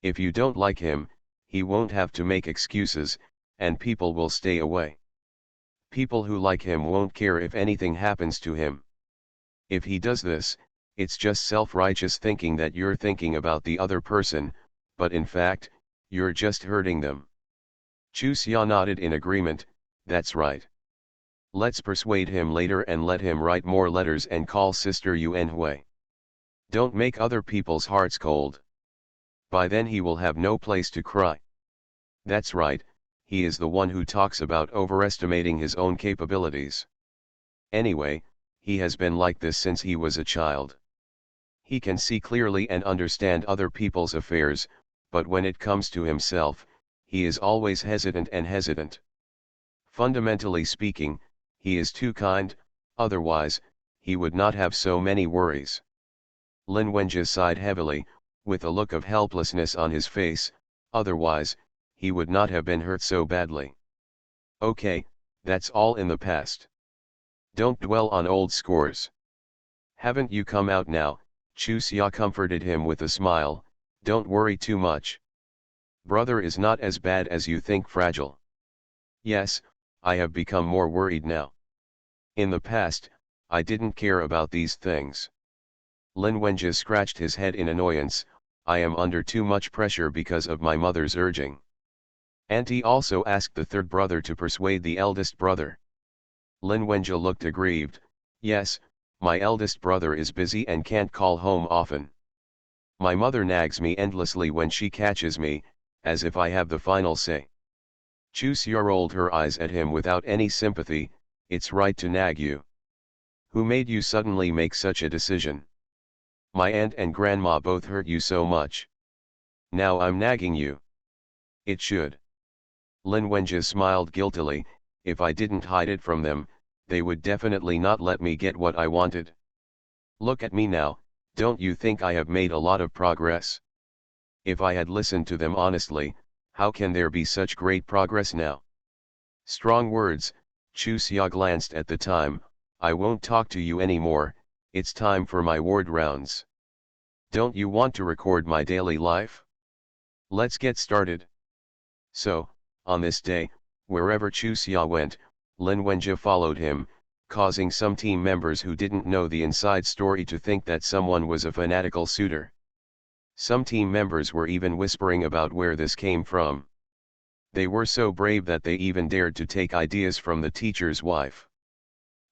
If you don't like him, he won't have to make excuses, and people will stay away. People who like him won't care if anything happens to him. If he does this, it's just self-righteous thinking that you're thinking about the other person, but in fact, you're just hurting them. Chu Xia nodded in agreement. That's right. Let's persuade him later and let him write more letters and call Sister Yuan Hui. Don't make other people's hearts cold. By then he will have no place to cry. That's right, he is the one who talks about overestimating his own capabilities. Anyway, he has been like this since he was a child. He can see clearly and understand other people's affairs, but when it comes to himself, he is always hesitant and hesitant. Fundamentally speaking, he is too kind, otherwise, he would not have so many worries. Lin Wenjie sighed heavily, with a look of helplessness on his face, otherwise, he would not have been hurt so badly. Okay, that's all in the past. Don't dwell on old scores. Haven't you come out now? Chu Xia comforted him with a smile. Don't worry too much. Brother is not as bad as you think. Fragile. Yes, I have become more worried now. In the past, I didn't care about these things. Lin Wenjie scratched his head in annoyance. I am under too much pressure because of my mother's urging. Auntie also asked the third brother to persuade the eldest brother. Lin Wenjie looked aggrieved. Yes, my eldest brother is busy and can't call home often. My mother nags me endlessly when she catches me, as if I have the final say. Chu Xia rolled her eyes at him without any sympathy. It's right to nag you. Who made you suddenly make such a decision? My aunt and grandma both hurt you so much. Now I'm nagging you. It should. Lin Wenjie smiled guiltily. If I didn't hide it from them, they would definitely not let me get what I wanted. Look at me now, don't you think I have made a lot of progress? If I had listened to them honestly, how can there be such great progress now? Strong words. Chu Xia glanced at the time. I won't talk to you anymore, it's time for my ward rounds. Don't you want to record my daily life? Let's get started. So, on this day, wherever Chu Xia went, Lin Wenjie followed him, causing some team members who didn't know the inside story to think that someone was a fanatical suitor. Some team members were even whispering about where this came from. They were so brave that they even dared to take ideas from the teacher's wife.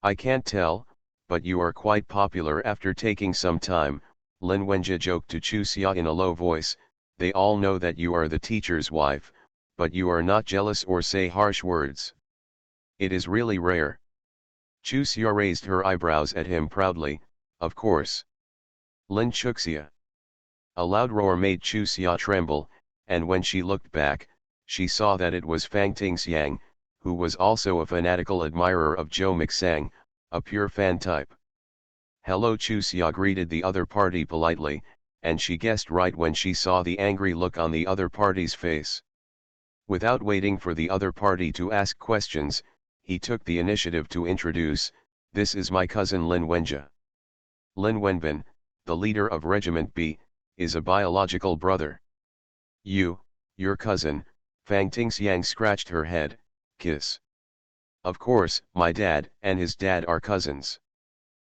I can't tell, but you are quite popular after taking some time, Lin Wenjie joked to Chu Xia in a low voice. They all know that you are the teacher's wife, but you are not jealous or say harsh words. It is really rare. Chu Xia raised her eyebrows at him proudly. Of course. Lin Chuxia. A loud roar made Chu Xia tremble, and when she looked back, she saw that it was Fang Tingxiang, who was also a fanatical admirer of Zhou Mixang, a pure fan type. Hello, Chu Xia greeted the other party politely, and she guessed right when she saw the angry look on the other party's face. Without waiting for the other party to ask questions, he took the initiative to introduce, this is my cousin Lin Wenjie. Lin Wenbin, the leader of Regiment B, is a biological brother. Your cousin, Fang Tingxiang scratched her head. Kiss. Of course, my dad and his dad are cousins.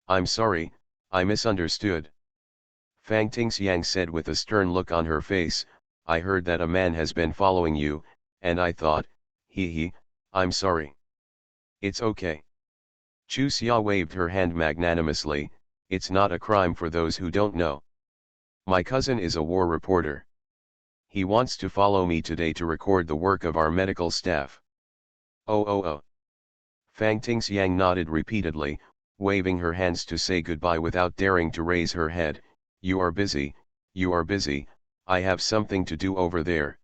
I'm sorry, I misunderstood. Fang Tingxiang said with a stern look on her face, I heard that a man has been following you, and I thought, I'm sorry. It's okay. Chu Xia waved her hand magnanimously. It's not a crime for those who don't know. My cousin is a war reporter. He wants to follow me today to record the work of our medical staff. Oh. Fang Tingxiang nodded repeatedly, waving her hands to say goodbye without daring to raise her head. You are busy, I have something to do over there.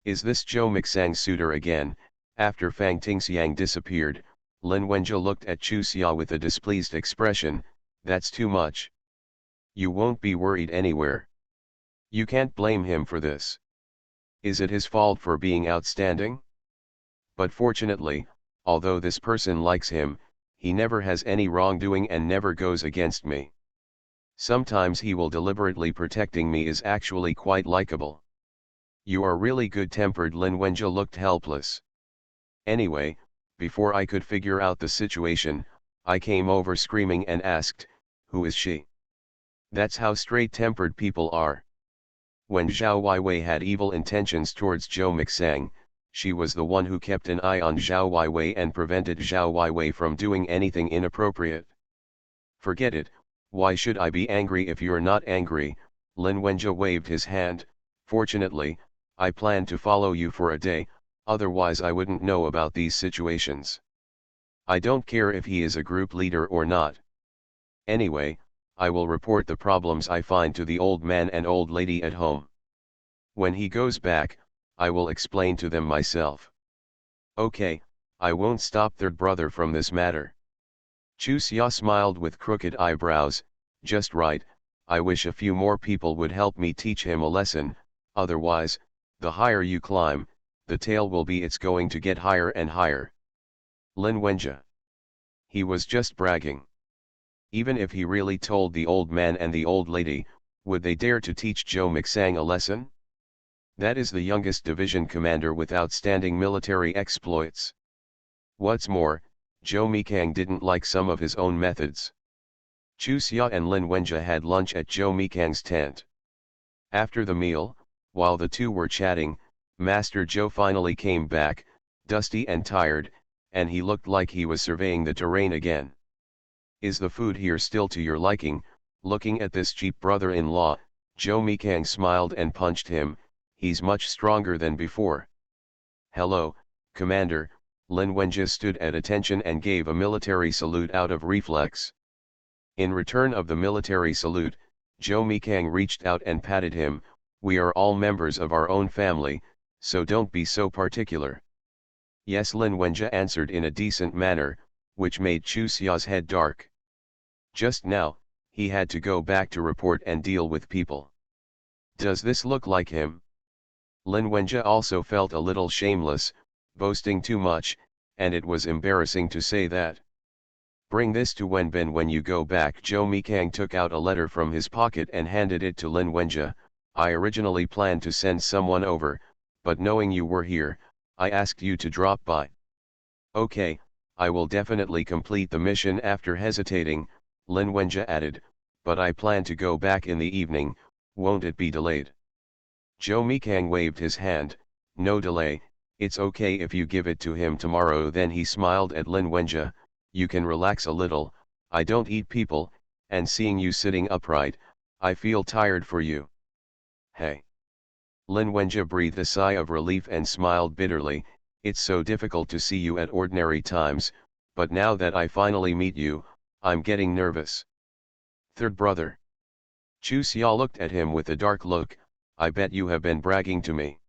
Is this Zhou Mixang's suitor again? After Fang Tingxiang disappeared, Lin Wenjie looked at Chu Xia with a displeased expression. That's too much. You won't be worried anywhere. You can't blame him for this. Is it his fault for being outstanding? But fortunately, although this person likes him, he never has any wrongdoing and never goes against me. Sometimes he will deliberately protecting me is actually quite likable. You are really good-tempered. Lin Wenjie looked helpless. Anyway, before I could figure out the situation, I came over screaming and asked, who is she? That's how straight-tempered people are. When Zhao Weiwei had evil intentions towards Zhou Mixang, she was the one who kept an eye on Zhao Weiwei and prevented Zhao Weiwei from doing anything inappropriate. Forget it, why should I be angry if you're not angry? Lin Wenjie waved his hand. Fortunately, I plan to follow you for a day, otherwise I wouldn't know about these situations. I don't care if he is a group leader or not. Anyway, I will report the problems I find to the old man and old lady at home. When he goes back, I will explain to them myself. Okay, I won't stop third brother from this matter. Chusia smiled with crooked eyebrows. Just right, I wish a few more people would help me teach him a lesson, otherwise, the higher you climb, the tail will be it's going to get higher and higher. Lin Wenjia. He was just bragging. Even if he really told the old man and the old lady, would they dare to teach Zhou Mixang a lesson? That is the youngest division commander with outstanding military exploits. What's more, Zhou Mixang didn't like some of his own methods. Chu Xia and Lin Wenjia had lunch at Zhou Mixang's tent. After the meal, while the two were chatting, Master Zhou finally came back, dusty and tired, and he looked like he was surveying the terrain again. Is the food here still to your liking? Looking at this cheap brother-in-law, Zhou Mixang smiled and punched him. He's much stronger than before. Hello, Commander. Lin Wenjia stood at attention and gave a military salute out of reflex. In return of the military salute, Zhou Mixang reached out and patted him. We are all members of our own family, so don't be so particular. Yes, Lin Wenjia answered in a decent manner, which made Chu Xia's head dark. Just now, he had to go back to report and deal with people. Does this look like him? Lin Wenjia also felt a little shameless, boasting too much, and it was embarrassing to say that. Bring this to Wenbin when you go back. Zhou Mixang took out a letter from his pocket and handed it to Lin Wenjia. I originally planned to send someone over, but knowing you were here, I asked you to drop by. Okay, I will definitely complete the mission. After hesitating, Lin Wenjia added, but I plan to go back in the evening, won't it be delayed? Zhou Mixang waved his hand. No delay, it's okay if you give it to him tomorrow. Then he smiled at Lin Wenjia. You can relax a little, I don't eat people, and seeing you sitting upright, I feel tired for you. Hey. Lin Wenjia breathed a sigh of relief and smiled bitterly. It's so difficult to see you at ordinary times, but now that I finally meet you, I'm getting nervous. Third brother. Chu Xia looked at him with a dark look. I bet you have been bragging to me.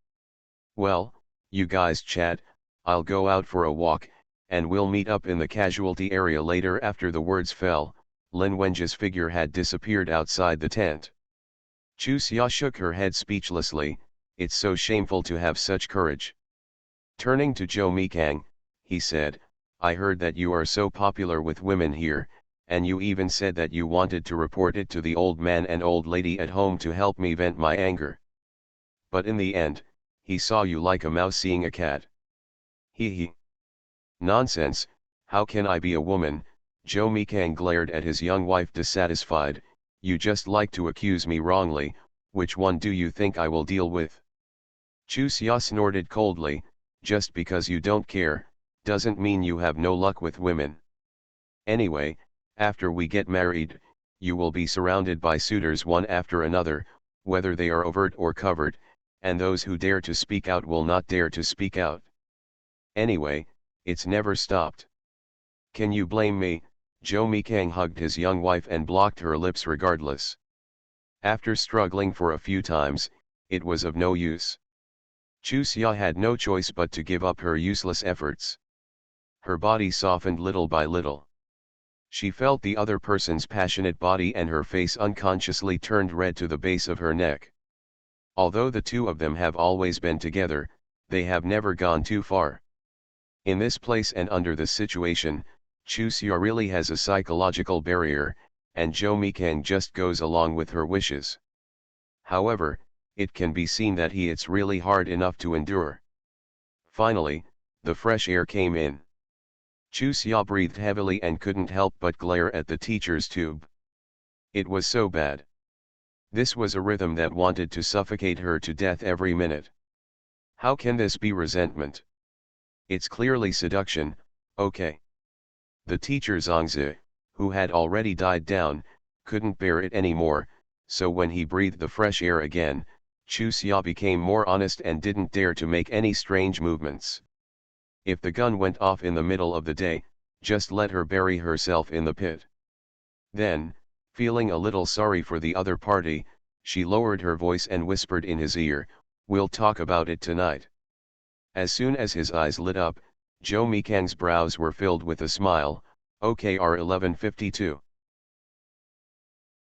Well, you guys chat, I'll go out for a walk, and we'll meet up in the casualty area later. After the words fell, Lin Wenjia's figure had disappeared outside the tent. Chu Xia shook her head speechlessly. It's so shameful to have such courage. Turning to Zhou Mixang, he said, I heard that you are so popular with women here, and you even said that you wanted to report it to the old man and old lady at home to help me vent my anger. But in the end, he saw you like a mouse seeing a cat. Hee. Nonsense, how can I be a woman? Zhou Mixang glared at his young wife dissatisfied. You just like to accuse me wrongly, which one do you think I will deal with? Chu Xia snorted coldly, just because you don't care, doesn't mean you have no luck with women. Anyway, after we get married, you will be surrounded by suitors one after another, whether they are overt or covert, and those who dare to speak out will not dare to speak out. Anyway, it's never stopped. Can you blame me? Zhou Mixang hugged his young wife and blocked her lips regardless. After struggling for a few times, it was of no use. Chu Xia had no choice but to give up her useless efforts. Her body softened little by little. She felt the other person's passionate body and her face unconsciously turned red to the base of her neck. Although the two of them have always been together, they have never gone too far. In this place and under this situation, Chu Xia really has a psychological barrier, and Zhou Mixang just goes along with her wishes. However, it can be seen that it's really hard enough to endure. Finally, the fresh air came in. Chu Xia breathed heavily and couldn't help but glare at the teacher's tube. It was so bad. This was a rhythm that wanted to suffocate her to death every minute. How can this be resentment? It's clearly seduction, okay. The teacher Zhangzi, who had already died down, couldn't bear it anymore, so when he breathed the fresh air again, Chu Xia became more honest and didn't dare to make any strange movements. If the gun went off in the middle of the day, just let her bury herself in the pit. Then, feeling a little sorry for the other party, she lowered her voice and whispered in his ear, We'll talk about it tonight. As soon as his eyes lit up, Joe Mekang's brows were filled with a smile. OKR 1152.